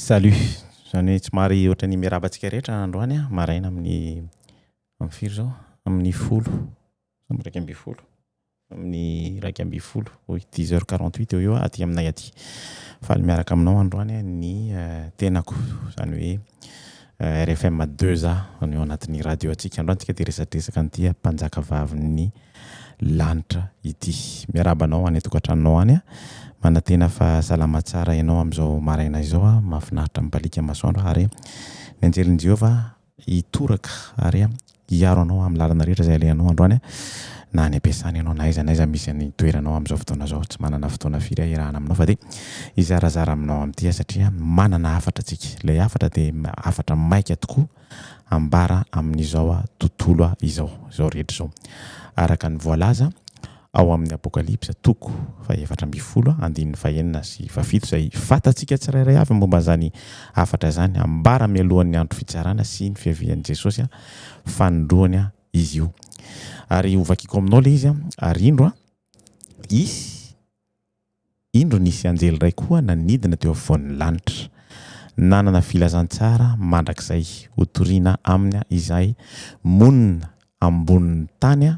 Salut, zany hoe tsy mary ohatran'ny miarabantsika rehetra androany a maraina amin'ny firy zao amin'ny folo amin'ny raika amby folo amin'ny raika amby folo 10h48 eo eo aty aminay aty faly miaraka aminao androany ny tenako zany hoe RFM 2A ny ao anatin'ny radio atsika androany tsika dia resadresaka an'ity mpanjaka vavin'ny lanitra ity miarabanao any tokantranonao any a manatena fa salama tsara ianao am'izao maraina izao a mahafinaritra mipalika masoandro ary ny anjelin'i Jehovah hitoraka ary hiaro anao amin'ny lalana rehetra izay alehanao androany na ny ampiasany ianao na aiza misy ny toeranao am'izao fotoana izao tsy manana fotoana firy irahana aminao fa dia izarazara aminao amin'ity satria manana hafatra antsika ilay hafatra dia hafatra maika tokoa ambara amin'izao tontolo izao rehetra izao araka ny voalaza ao amin'ny apokalipsa toko fa 7:17 sy 7 izay fatatsika tsirairay avy momba zany hafatra zany ambara mialohan'ny andro fitsarana sy ny fiavian'i Jesosy fanondroany izy io ary hovakiko aminao le izy ary indro nisy anjely ray koa nanidina teo afovoan'ny lanitra nanana filazantsara mandrakizay hotoriana aminy izay monina ambonin'ny tany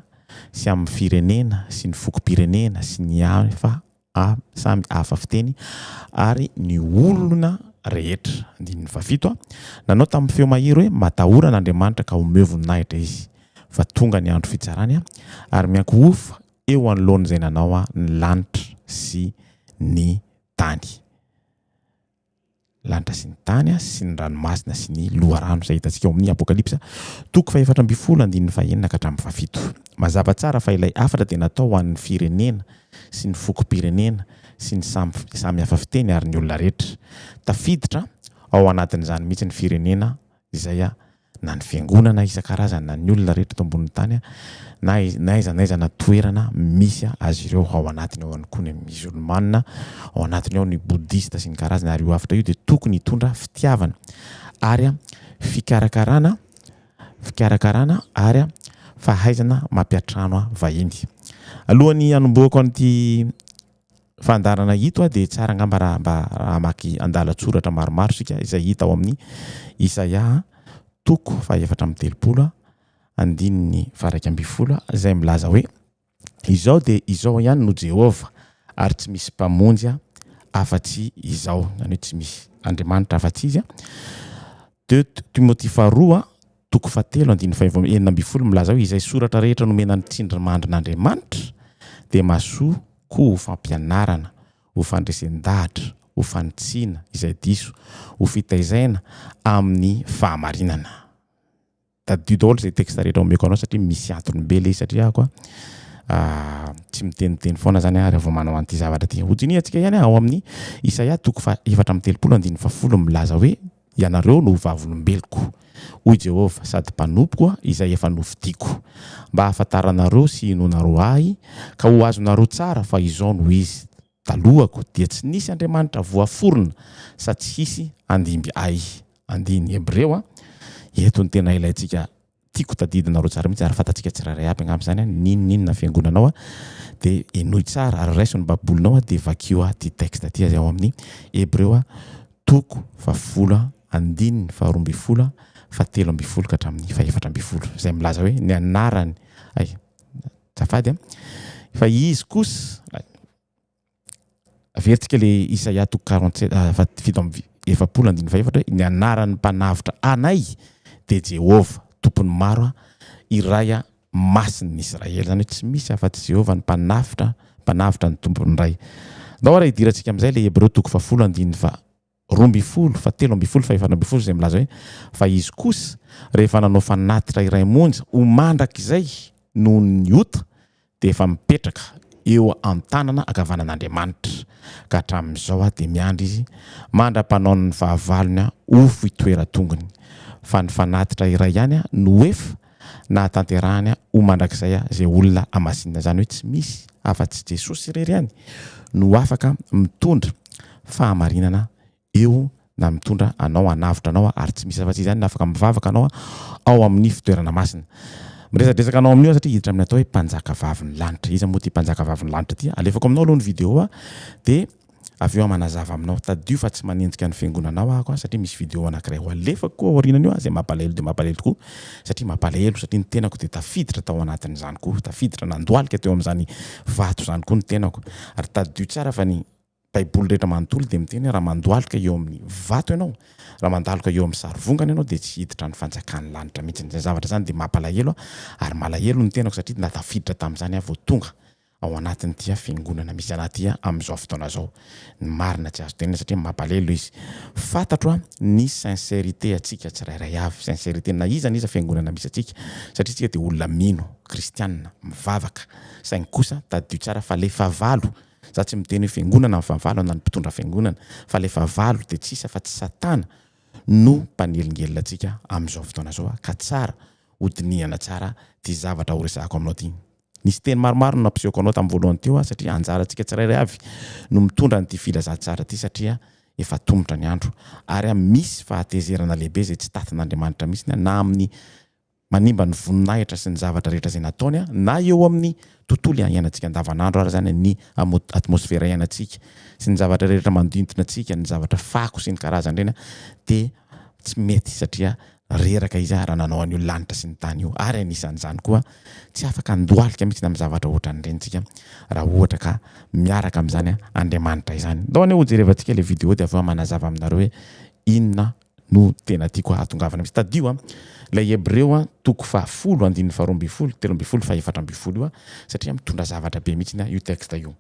sy amin'ny firenena sy ny fokom-pirenena sy ny samy hafa fiteny ary ny olona rehetra andininy 7 nanao tamin'ny feo mahery hoe matahorana Andriamanitra ka homeo voninahitra izy fa tonga ny andro fitsarany ary miankohofa eo anoloan'izay nanao ny lanitra sy ny tany lanitra sy ny tany sy ny ranomasina sy ny loharano izay hitantsika ao amin'ny apokalipsa toko 7:19 ka hatramin'ny 7 mazava tsara fa ilay hafatra dia natao ho an'ny firenena sy ny fokom-pirenena sy ny samy hafa fiteny ary ny olona rehetra tafiditra ao anatin'izany mihitsy ny firenena izay na ny fiangonana isan-karazany na ny olona rehetra eto ambonin'ny tany na aiza toerana misy azy ireo ao anatiny ao koa ny musulmana ao anatiny ao ny boudista sy ny karazany ary io hafatra io dia tokony hitondra fitiavana ary fikarakarana ary fahaizana mampiatrano vahiny alohan'ny anomboako an'ity fandarana hito dia tsara angamba raha amaky andalatsoratra maromaro sika izay hita ao amin'ny Isaia toko 7:30 andininy 1:10 izay milaza hoe izao dia izao ihany no Jehovah ary tsy misy mpamonjy afa-tsy izao zany hoe tsy misy Andriamanitra afa-tsy izy Timothée 2 toko 7:9 milaza hoe izay soratra rehetra nomena ny tsindrimandrin'Andriamanitra dia mahasoa koa ho fampianarana ho fandresen-dahatra ho fanitsiana izay diso ho fitaizaina amin'ny fahamarinana tadidio daholo izay teksta rehetra omeko anao satria misy antony be le satria tsy miteniteny foana zany ary vao manao an'ity zavatra ity hojinintsika ihany ao amin'ny Isaia toko 7:30 milaza hoe ianareo no vavolombeloko hoy Jehovah sady mpanompoka izay efa nofidiako mba hahafantaranareo sy hinonareo ahy ka ho azonareo tsara fa izao no izy talohako dia tsy nisy Andriamanitra voaforona sa tsy hisy andimby ahy andiny Hebreo eto ny tena ilayntsika tiako tadidinareo tsara mihitsy ary fantatsika tsirairay aby angamba zany ninona fiangonanao dia enoy tsara ary raiso ny babolinao dia vakio ty texte ty ao amin'ny Hebreo toko 10:12 13 ka hatramin'ny 14 izay milaza hoe ny anarany tsafady fa izy kosa averintsika le Isaia toko 47:7 ny anaran'ny mpanavitra anay dia Jehovah tompony maro iray masin'ny Israely zany hoe tsy misy afa-tsy Jehovah ny mpanavitra ny tompony ray ndao raha hidirantsika amin'izay le Hebreo toko 10:13 izay milaza hoe fa izy kosa rehefa nanao fanatitra iray monja ho mandrakizay noho ny ota dia efa mipetraka eo an-tanana ankavanan'Andriamanitra ka hatramin'izao dia miandry izy mandra-panaon'ny fahavalony ho fitoeran-tongony fa ny fanatitra iray ihany no efa nahatanterahany ho mandrakizay izay olona amasinina zany hoe tsy misy afa-tsy Jesosy irery ihany no afaka mitondra fahamarinana eo na mitondra anao anavitra anao ary tsy misy afa-tsy izany na afaka mivavaka anao ao amin'ny fitoerana masina miresadresaka anao amin'io satria hiditra amin'ny atao hoe mpanjaka vavin'ny lanitra izy moa ty mpanjaka vavin'ny lanitra ty alefako aminao aloha ny video dia avy eo manazava aminao tadio fa tsy manenjika ny fiangonanao ako satria misy vidéo anankiray ho alefako koa aorianany io zay mampalahelo de mampalahelo tokoa satria mampalahelo satria ny tenako de tafiditra tao anatin'izany koa tafiditra nandoalika teo amin'izany vato zany koa ny tenako ary tadio tsara fa ny baiboly rehetra manontolo de miteny raha mandoalika eo amin'ny vato ianao raha mandaloka eo amin'ny sarivongana ianao de tsy hiditra ny fanjakany lanitra mihitsy zay zavatra zany de mampalahelo ary malahelo ny tenako satria natafiditra tamin'izany aho vao tonga ao anatin'ny tia fiangonana misy anaty amin'izao fotoana zao ny marina tsy azo tenena satria mampalahelo izy fantatro ny sincérité atsika tsirairay avy sincérité na iza fiangonana misy atsika satria tsika de olona mino kristianina mivavaka saingy kosa tadio tsara fa le favalo za tsy miteny hoe fiangonana amin'ny favalo na ny mpitondra fiangonana fa le favalo de tsisa fa tsy satana no mpanelingelina atsika amin'izao fotoana zao ka tsara hodiniana tsara ty zavatra ho resahako aminao ty nisy teny maromaro no nampisehoko anao tamin'ny voalohany teo satria anjarantsika tsirairay avy no mitondra nyty filazantsara ty satria efa tombotra ny andro ary misy fahatezerana lehibe zay tsy tatin'Andriamanitra mihitsy na amin'ny manimba ny voninahitra sy ny zavatra rehetra zay nataony na eo amin'ny tontolo iainantsika andavanandro ary zany ny atmosfera iainantsika sy ny zavatra rehetra mandintona antsika ny zavatra fako sy ny karazany reny de tsy mety satria reraka izy raha nanao an'io lanitra sy ny tany io ary anisan'izany koa tsy afaka andoalika mihitsy amin'ny zavatra ohatra ny rentsika raha ohatra ka miaraka amin'izany Andriamanitra izany ndao any ho jerevantsika le vidéo de avy eo manazava aminareo hoe inona no tena tiako hatongavana misy tadio lay Hebreo toko 10 andininy 12 13 fa 14 io satria mitondra zavatra be mihitsy io texte io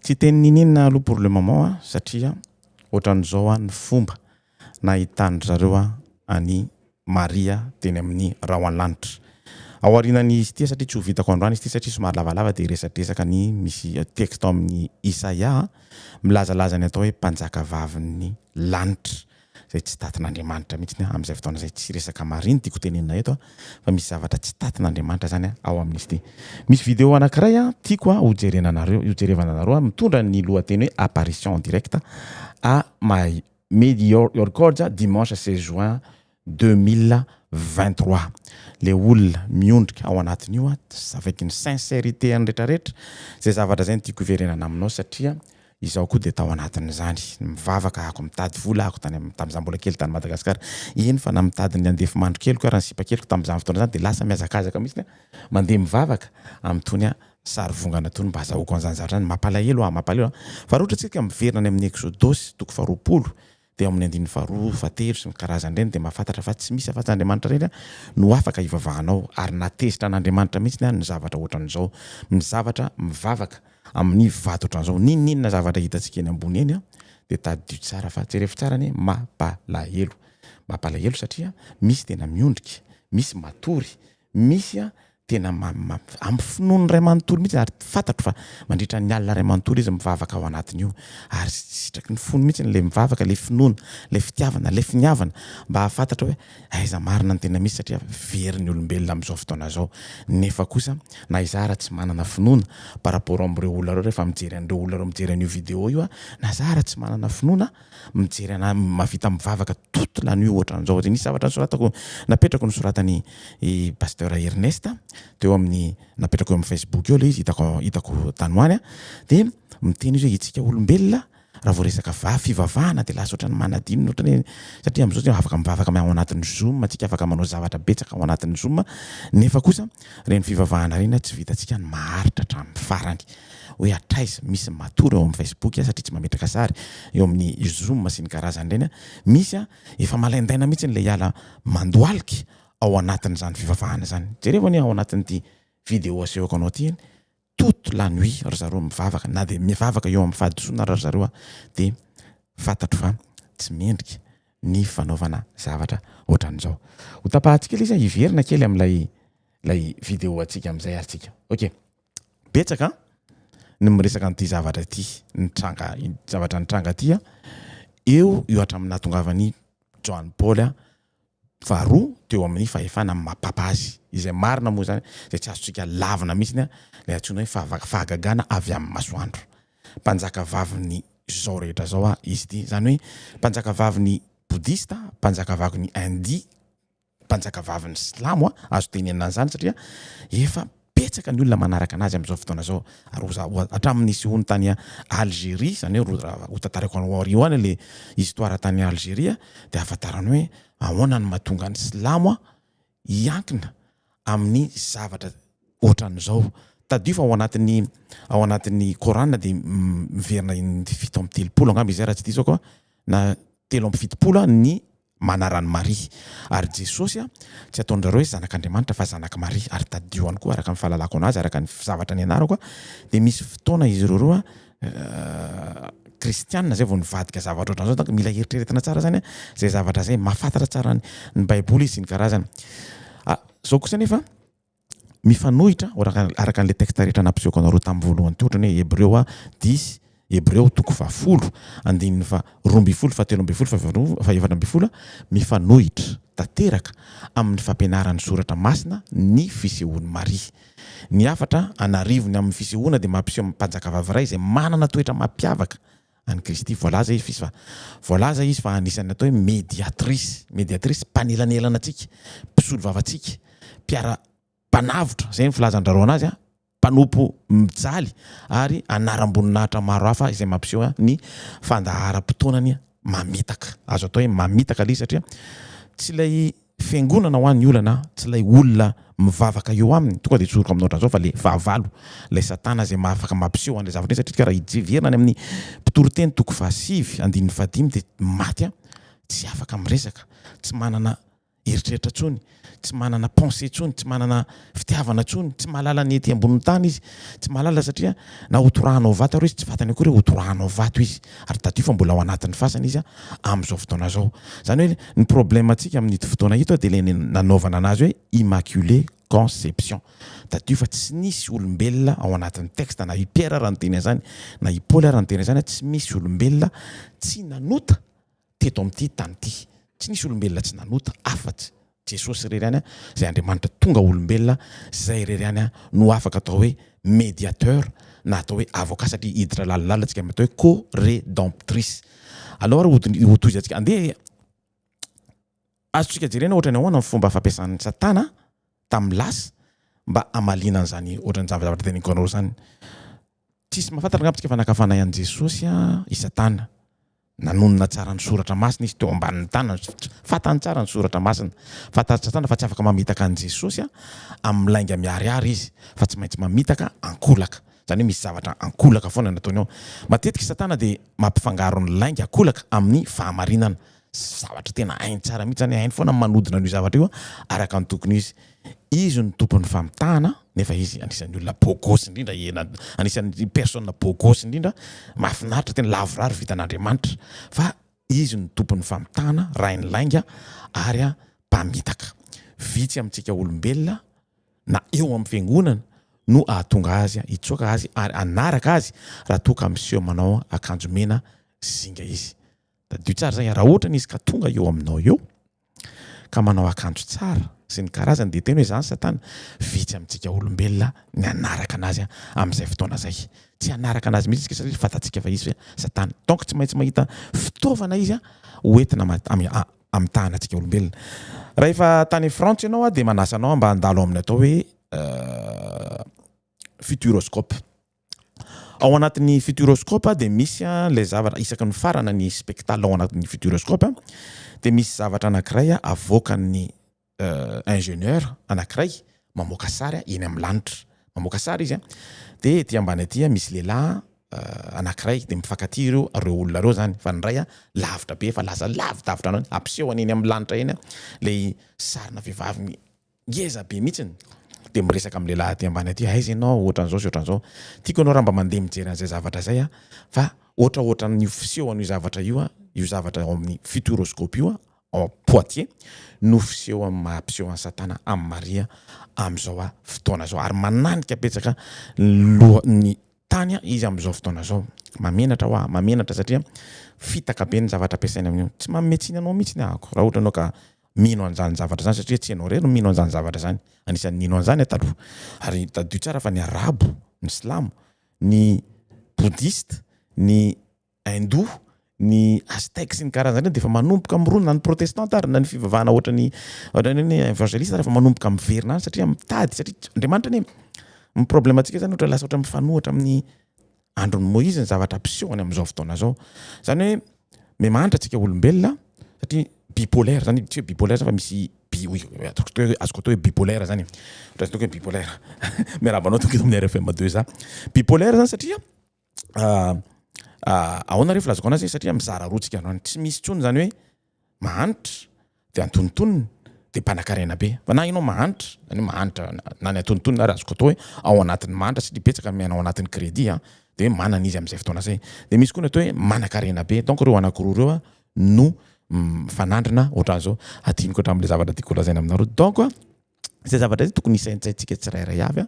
tsy teny ninina aloha pour le moment satria ohatran'izao ny fomba nahitany zareo any Maria teny amin'ny rahoanlanitra ao aorianany izy ty satria tsy ho vitako androany izy ty satria somary lavalava de resadresaka ny misy texte amin'ny Isaia milazalaza ny atao hoe mpanjaka vavin'ny lanitra zay tsy tatin'Andriamanitra mihitsy amin'izay fotoana zay tsy resaka mariny tiako tenenina eto fa misy zavatra tsy tatin'Andriamanitra zany ao amin'izy ty misy vidéo anankiray tiako ho jerevana anareo mitondra ny lohateny hoe apparition en direct à my Mediorcordia dimanche 16 juin 2023 le olona miondrika ao anatin'io avec une sincérité any rehetrarehetra zay zavatra zay tiako iverenana aminao satria izaho koa de tao anatin'izany mivavaka ako mitady vola ako tamin'izany mbola kely tany Madagasikara iny fa na mitady ny andefy mandro kely koa raha ny sipa kely tamin'izany fotoana zany de lasa miazakazaka mihitsy mandeha mivavaka amin'tony sarivongana tony mba azahoako an'izany zavatra zany mampalahelo fa raha ohatra tsika miverina any amin'ny Exodus toko 20 de amin'ny 2 sy ny karazany reny de mahafantatra fa tsy misy afa-tsy Andriamanitra reny no afaka ivavahanao ary natezitra n'Andriamanitra mihitsy ny zavatra ohatran'izao mizavatra mivavaka amin'ny vato ohatran'izao ninona zavatra hitantsika eny ambony eny de tadio tsara fa jerefy tsara ny mampalahelo satria misy tena miondrika misy matory misy tena amin'ny finoany ray manontolo mihitsy ary fantatro fa mandritra ny alina ray manontolo izy mivavaka ao anatin'io ary sitraky ny fony mihitsy le mivavaka le finoana le fitiavana le finiavana mba hafantatra hoe aiza marina ny tena misy satria very olombelona amin'izao fotoana zao nefa kosa na izara tsy manana finoana par rapport amin'ireo olona reo rehefa mijery an'ireo olona reo mijery an'io vidéo io na zara tsy manana finoana mijery mavita mivavaka toute la nuit ohatran'izao nisy zavatra nisoratako napetrako nisoratany pasteur Ernest teo amin'ny napetrako eo amin'ny Facebook eo le izy hitako tanoany de miteny izy hoe itsika olombelona raha vao resaka fivavahana de lasa ohatrany manadinina ohatrany satria amin'izao tsy afaka mivavaka ao anatin'ny Zoom atsika afaka manao zavatra betsaka ao anatin'ny Zoom nefa kosa reny fivavahana reny tsy vitantsika ny maharitra hatramin'ny farany hoe atraiza misy matory eo amin'ny Facebook satria tsy mametraka sary eo amin'ny Zoom sy ny karazany reny misy efa malaindaina mihitsy le hiala mandoalika ao anatin'izany fivavahana zany jerevany ao anatin'ity vidéo asehoko anao ty toute la nuit ry zareo mivavaka na de mivavaka eo amin'ny fahadisoana ry zareo de fantatro fa tsy mendrika ny fanaovana zavatra ohatran'izao ho tapahantsika izy hiverina kely amin'lay vidéo atsika amin'izay atsika ok betsaka ny miresaka an'ity zavatra ty zavatra nitranga ty eo hatramin'ny nahatongavany Joan Paul faharoa teo amin'ny fahefana mapapa azy izay marina moa zany zay tsy azontsika lavina mihitsy le antsoina hoe fahagagana avy amin'ny masoandro mpanjaka vavin'ny zao rehetra zao izy ty zany hoe mpanjaka vavin'ny boudista mpanjaka vavin'ny indi mpanjaka vavin'ny silamo azo tenenana zany satria efa petsaka ny olona manaraka anazy am'izao fotoana zao ary hatramin'nisy ony tany Algérie zany hoe ho tantarako anao any le histoire tany Algérie de ahafantarany hoe ahoana ny mahatonga ny silamo iankina amin'ny zavatra ohatran'izao tadio fa ao anatin'ny Korana de miverina fito amby telopolo angamba izay raha tsy diso koa na telo amby fitopolo ny manarany Maria ary Jesosy tsy ataondrareo hoe zanak'Andriamanitra fa zanaky Maria ary tadioany koa araka ny fahalalako anazy araka ny zavatra ny anarako de misy fotoana izy roa kristianina zay vao nivadika zavatra ohatran'izao donc mila eritreretina tsara zany zay zavatra zay mahafantatra tsara ny Baiboly izy ny karazany zao kosa nefa mifanohitra araka an'le texte rehetra nampisehoako anareo tamin'ny voalohany teo ohatrany hoe Hébreu 10 Hébreu 10 andininy fa 12 fa 13 fa 14 mifanohitra tanteraka amin'ny fampianaran'ny soratra masina ny fisehoan'ny Maria. Ny afatra anarivony amin'ny fisehoana de mampiseho amin'ny mpanjaka vavy iray izay manana toetra mampiavaka any Kristy voalaza izy fa anisany atao hoe médiatrice mpanelanelana antsika mpisolo vavantsika mpanavotra zay ny filazandrareo anazy mpanompo mijaly ary anaram-boninahitra maro hafa izay mampiseho ny fandaharam-potoanany mamitaka azo atao hoe mamitaka ilay satria tsy ilay fiangonana ho an'ny olana tsy ilay olona mivavaka eo aminy tonga de tsoroko aminao ohatran'izao fa le fahavalo lay satana zay mahafaka mampiseho an'ilay zavatra satria raha hijeverina any amin'ny mpitoroteny 7:5 de maty tsy afaka miresaka tsy manana eritreritra tsony tsy manana pensée tsony tsy manana fitiavana tsony tsy mahalala ny ety ambonin'ny tany izy tsy mahalala satria na hotorahanao vato ary izy tsy fatany akory hotorahanao vato izy ary tadio fa mbola ao anatin'ny fasana izy am'izao fotoana zao zany hoe ny problème antsika amin'ito fotoana ito de le nanaovana anazy hoe immaculée conception tadio fa tsy nisy olombelona ao anatin'ny texte na i Pierre raha nyteny zany na i Paul raha nyteny zany tsy misy olombelona tsy nanota teto amin'ity tany ity tsy nisy olombelona tsy nanota afatsy Jesosy rerany zay Andriamanitra tonga olombelona zay rerany no afaka atao hoe médiateur na atao hoe avocat satria hiditra lalala antsika atao hoe co-rédemptrice alors hotoizy antsika andeha azotsika jerena ohatrany ahoana ny fomba fampiasan'ny satana tamin'ny lasa mba amaliana an'izany ohatran'ny zavatra teneniko anao zany tsisy mahafantatra ngamba tsika fa nakafana ihany Jesosy i satana nanonona tsara ny soratra masina izy teo ambanin'ny tany fatany tsara ny soratra masina fatany satana fa tsy afaka mamitaka an' Jesosy amin'ny lainga miariary izy fa tsy maintsy mamitaka ankolaka zany hoe misy zavatra ankolaka foana nataony ao matetika satana de mampifangaro ny lainga ankolaka amin'ny fahamarinana zavatra tena hainy tsara mihitsy zany hainy foana manodina n'io zavatra io araka ny tokony izy ny tompon'ny famitahana nefa izy anisan'ny olona bogosy indrindra anisan'ny personne bogosy indrindra mahafinaritra tena lavorary vitan'Andriamanitra fa izy ny tompon'ny famitahana rainy lainga ary mpamitaka vitsy amintsika olombelona na eo amin'ny fiangonana no ahatonga azy hitsoaka azy ary anaraka azy raha toa ka miseho manao akanjo mena zinga izy tadio tsara zay raha ohatra izy ka tonga eo aminao eo ka manao akanjo tsara sy ny karazany de teny hoe zany satana vitsy amintsika olombelona ny anaraka anazy amin'izay fotoana zay tsy anaraka anazy mihitsy satria fatatsika fa izy satana donc tsy maintsy mahita fitaovana izy hoentina amin'ny tahanantsika olombelona raha efa tany Frantsa ianao de manasa anao mba handalo amin'ny atao hoe futuroscope ao anatin'ny futuroscope de misy le zavatra isaky ny farana ny spectacle ao anatin'ny futuroscope de misy zavatra anankiray avoakan'ny ingénieur anankiray mamoaka sary eny amin'ny lanitra mamoaka sary izy de ety ambany aty misy lehilahy anankiray de mifankaty ireo olona reo zany fa ny ray lavitra be fa lasa lavidavitra anao ampiseho eny amin'ny lanitra eny le sarina vehivavy ngeza be mihitsiny de miresaka amin'ny lehilahy aty ambany aty aiza ianao ohatran'izao sy ohatran'izao tiako ianao raha mba mandeha mijery an'izay zavatra zay fa ohatran'ny fiseho an'io zavatra io zavatra ao amin'ny futuroscope io ao Poitiers no fiseho amin'ny mampiseho an'ny satana amin'ny Maria amin'izao fotoana zao ary mananika betsaka ny tany izy amin'izao fotoana zao mamenatra satria fitaka be ny zavatra ampiasaina amin'io tsy mametsiny anao mihitsy ny ahako raha ohatra anao ka mino an'izany zavatra zany satria tsy ianao rery no mino an'izany zavatra zany anisan'ny nino an'izany taloha ary tadio tsara fa ny arabo ny silamo ny boudiste ny hindou ny aztèque sy ny karazany de efa manomboka am'rony na ny protestante ary na ny fivavahana ohatrany hoe evangeliste refa manomboka miverina any satria mitady satria andriamanitra ny ny problématika zany ohatra lasa ohatra mifanohatra amin'ny andron'ny Moïse ny zavatra ampisehony am'izao fotoana zao zany hoe memantatra antsika olombelona satria bipolaire zany tsy hoe bipolaire fa misy azoko atao hoe bipolaire zany ohatra atao hoe bipolaire miarabanao tonga amin'ny RFM 2 za bipolaire zany satria ahoana rehefa lazako anazy satria mizara roa tsika androany tsy misy tsony zany hoe mahanitra de antonontonony de mpanankarena be fa na ianao mahanitra zany mahanitra na ny antonontonony ary azoko atao hoe ao anatin'ny mahanitra satria betsaka miaina ao anatin'ny crédit de hoe manana izy am'izay fotoana zay de misy koa ny atao hoe manankarena be donc reo anankiroa reo no fanandrina ohatran'izao adiniko hatramin'le zavatra tiako lazaina aminareo donc zay zavatra zay tokony isaintsaintsika tsirairay avy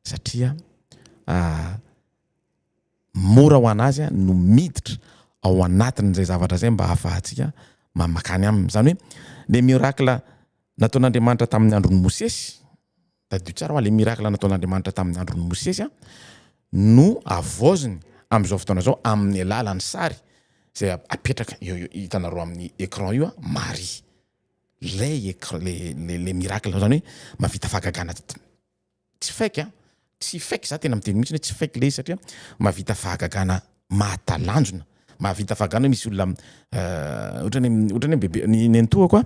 satria mora ho anazy no miditra ao anatin'izay zavatra zay mba hahafahantsika mamakany aminy zany hoe le miracle nataon'Andriamanitra tamin'ny andron'ny Mosesy tadio tsara hoa le miracle nataon'Andriamanitra tamin'ny andron'ny Mosesy no avoaziny am'izao fotoana zao amin'ny alalan'ny sary zay apetraka hitanareo amin'ny écran io Marie le miracle zany hoe mavita fahagagana tsy fake tsy fake za tena miteny mihitsy hoe tsy fake le izy satria mavita fahagagana mahatalanjona mavita fahagagana misy olona ohatrany bebe ny antohako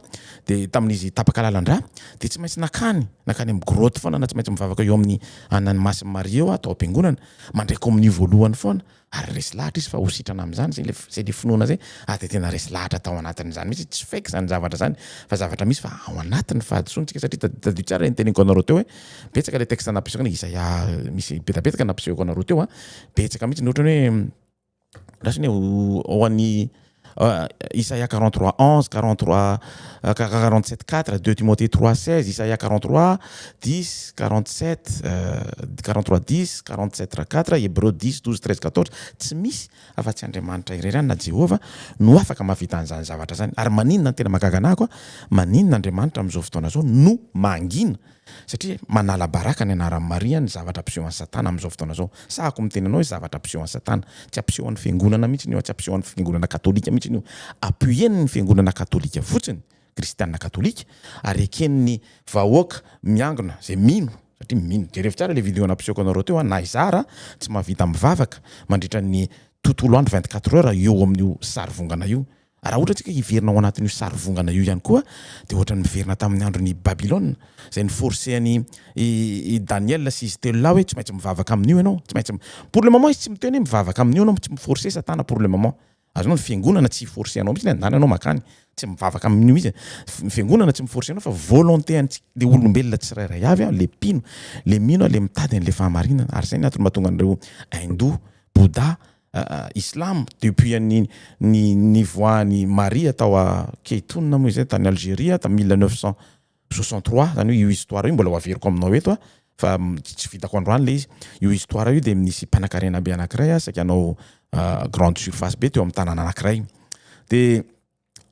de tamin'izy tapaka lalandra de tsy maintsy nakany amin'ny grotte foana na tsy maintsy mivavaka eo amin'ny anany Masiny Maria eo atao am-piangonana mandray communion voalohany foana ary resy lahatra izy fa ho sitrana am'zany zay le finoana zay de tena resy lahatra tao anatin'izany mihitsy tsy fake zany zavatra zany fa zavatra misy fa ao anatin'ny fahadisontsika satria tadio tsara ny teneniko anareo teo hoe betsaka le texte nampisehako Isaia misy betapetaka nampisehako anareo teo betsaka mihitsy ny ohatrany hoe rasiny ao an'ny Isaia 43 11 43 47 4 2 Timothée 3 16 Isaia 43 10 47 43 10 47 4 Hébreux 10 12 13 14 tsy misy afa-tsy Andriamanitra irery na Jehova no afaka mahavita an'izany zavatra zany ary maninona ny tena mahagaganako maninona Andriamanitra am'izao fotoana zao no mangina satria manala baraka ny anaran'ny Maria ny zavatra ampisehoan'ny Satana am'izao fotoana zao sahako miteny anao hoe zavatra ampisehoan'ny Satana tsy ampisehoan'ny fiangonana mihitsy io tsy ampisehoan'ny fiangonana katolika mihitsy io appuyen'ny ny fiangonana katolika fotsiny kristianina katolika ary eken'ny vahoaka miangona zay mino satria mino jerevy tsara le vidéo nampisehoko anareo teo na izara tsy mahavita mivavaka mandritra ny tontolo andro 24 heures eo amin'io sary vongana io raha ohatra tsika hiverina ao anatin'io sary vongana io ihany koa de ohatra niverina tamin'ny andron'ny Babylone zay ny forcéany i Daniel sy izy telo hoe tsy maintsy mivavaka amin'io ianao tsy maintsy pour le moment izy tsy miteny hoe mivavaka amin'io ianao tsy miforcer Satana pour le moment azonao ny fiangonana tsy forcer anao mihitsy andana anao makany tsy mivavaka amin'io izy fiangonana tsy miforcer anao fa volonté le olombelona tsirairay avy le pino le mino le mitady an'le fahamarinana ary zay ny antony mahatonga an'ireo hindou Bouddha islam depuis ny voany Maria tao a Keitonina moa izay tany Algérie ta 1963 zany hoe io histoire io mbola ho averiko aminao eto fa tsy vitako androany le izy io histoire io de misy mpanakarena be anankiray sakianao grande surface be teo amin'ny tanàna anankiray de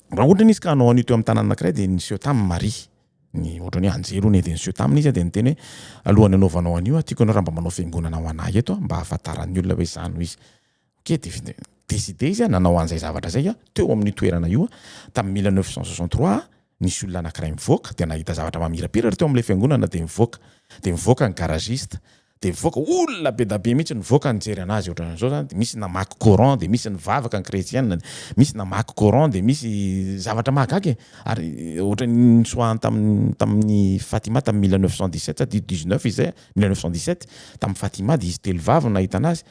raha ohatra izy ka anao anio teo amin'ny tanàna anankiray de niseho tamin'ny Marie ny ohatrany hoe anjely ony de niseho taminy izy de niteny hoe alohany anaovanao anio tiako anao raha mba manao fiangonana ho anahy eto mba ahafantaran'ny olona hoe zany izy ok de décidé izy nanao an'izay zavatra zay teo amin'ny toerana io tamin'ny 1963 nisy olona anankiray mivoaka de nahita zavatra mamirapiratra teo amin'ilay fiangonana de mivoaka ny garagiste de mivoaka olona be da be mihitsy nivoaka nijery anazy ohatran'izao zany de misy namaky Coran de misy nivavaka ny chrétienne misy namaky Coran de misy zavatra mahagaga ary ohatrany nisoahany tamin'ny Fatima tamin'ny 1917 19 izay 1917 tamin'ny Fatima de izy telo vavy nahita anazy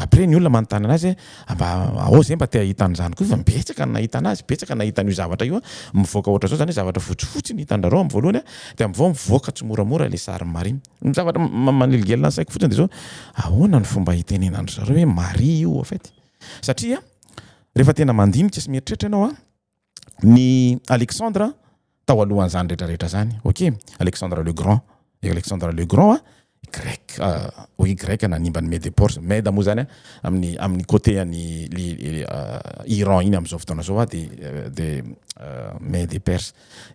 après ny olona manontany anazy ao zay mba te ahita an'izany koa fa betsaka nahita anazy betsaka nahita an'io zavatra io mivoaka ohatra zao zany zavatra fotsifotsy ny hitandrareo amin'ny voalohany de amin'izao mivoaka tsy moramora le sary Maria ny zavatra maneligelina saiko fotsiny de zao ahoana ny fomba hitenenandry zareo hoe Maria io en fait satria rehefa tena mandinika sy mieritreritra ianao ny Alexandre tao alohan'izany rehetrarehetra zany ok Alexandre le Grand grec oui grec nanimba ny Mede Perse Mede moa zany amin'ny côté any Iran iny am'izao fotoana zao de Mede Perse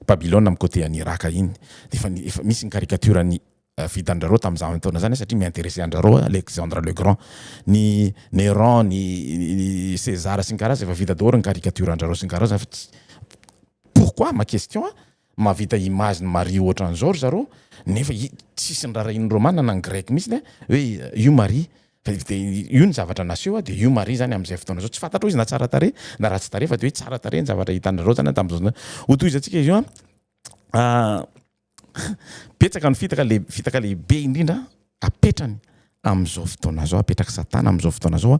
Babylone amin'ny côté any Iraka iny de fa misy ny caricature ny vitandrareo tamin'izany taona zany satria miintéressé andrareo Alexandre le Grand ny Néron ny César sy ny karaza efa vita daholo ny caricature andrareo sy ny karaza pourquoi ma question mahavita image ny Marie ohatran'izao ry zareo nefa tsisy ny rarahin'reo manana ny grec mihitsy hoe io Marie io ny zavatra naseho de io Marie zany amin'izay fotoana zao tsy fantatro izy na tsara tare na ratsy tare fa de hoe tsara tare ny zavatra hitandrareo zany tamin'izao ho toy izy atsika izy io petsaka ny fitaka lehibe indrindra apetrany amin'izao fotoana zao apetraka satana amin'izao fotoana zao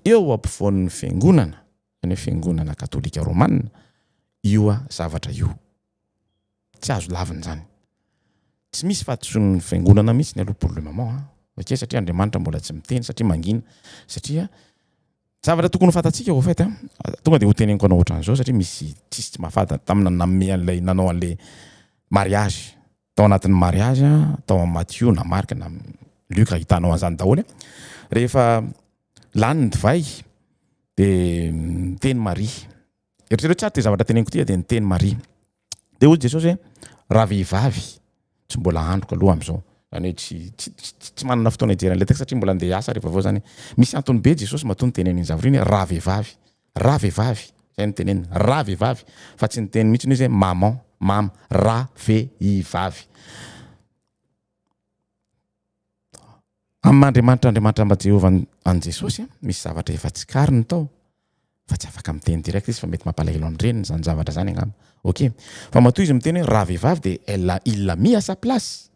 eo ampovoan'ny fiangonana ny fiangonana katolika romanina io zavatra io tsy azo laviny zany tsy misy fahatoson'ny fiangonana mihitsy ny aloha pour le moment satria Andriamanitra mbola tsy miteny satria mangina satria zavatra tokony fatatsika au fait tonga de ho teneniko anao ohatran'izao satria misy tsisy tsy mahafanta tamina nanome an'ilay nanao an'le mariage tao anatin'ny mariage tao amin'ny Matthieu na Marc na Luc hitanao an'izany daholo rehefa lany ny divay de miteny Marie eritrereto tsara ty zavatra teneniko ty de niteny Marie de hoy Jesosy hoe raha vehivavy tsy mbola androko aloha am'izao zany hoe tsy manana fotoana hijery an'ilay texte satria mbola andeha asa rehefa avao zany misy antony be Jesosy mahatonga teneniny zavatra iny raha vehivavy zay ny teneniny raha vehivavy fa tsy niteny mihitsy izy hoe maman raha vehivavy Andriamanitra mba Jehova an Jesosy misy zavatra efa tsy kariny tao fa tsy afaka miteny direct izy fa mety mampalahelo andreny zany zavatra zany angamba ok fa matoy izy miteny hoe raha vehivavy de il l'a mis à sa place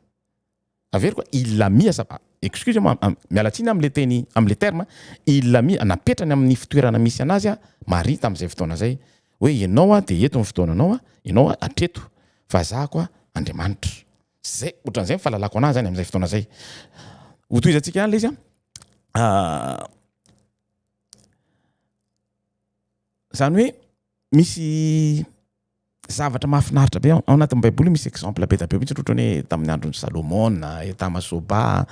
avery quoi il l'a mis à sa excusez-moi mialatsiny am'le teny am'le terme il l'a mis napetrany amin'ny fitoerana misy anazy Marie tamin'izay fotoana zay hoe ianao de eto ny fotoananao ianao atreto fa za koa Andriamanitra zay ohatran'izay mifahalalako anazy zany amin'izay fotoana zay ho toy izy atsika ihany le izy zany hoe misy zavatra mahafinaritra be ao anatin'ny Baiboly misy exemple be tabe mihitsy ohatran'ny hoe tamin'ny andron'ny Salomona Etamasoba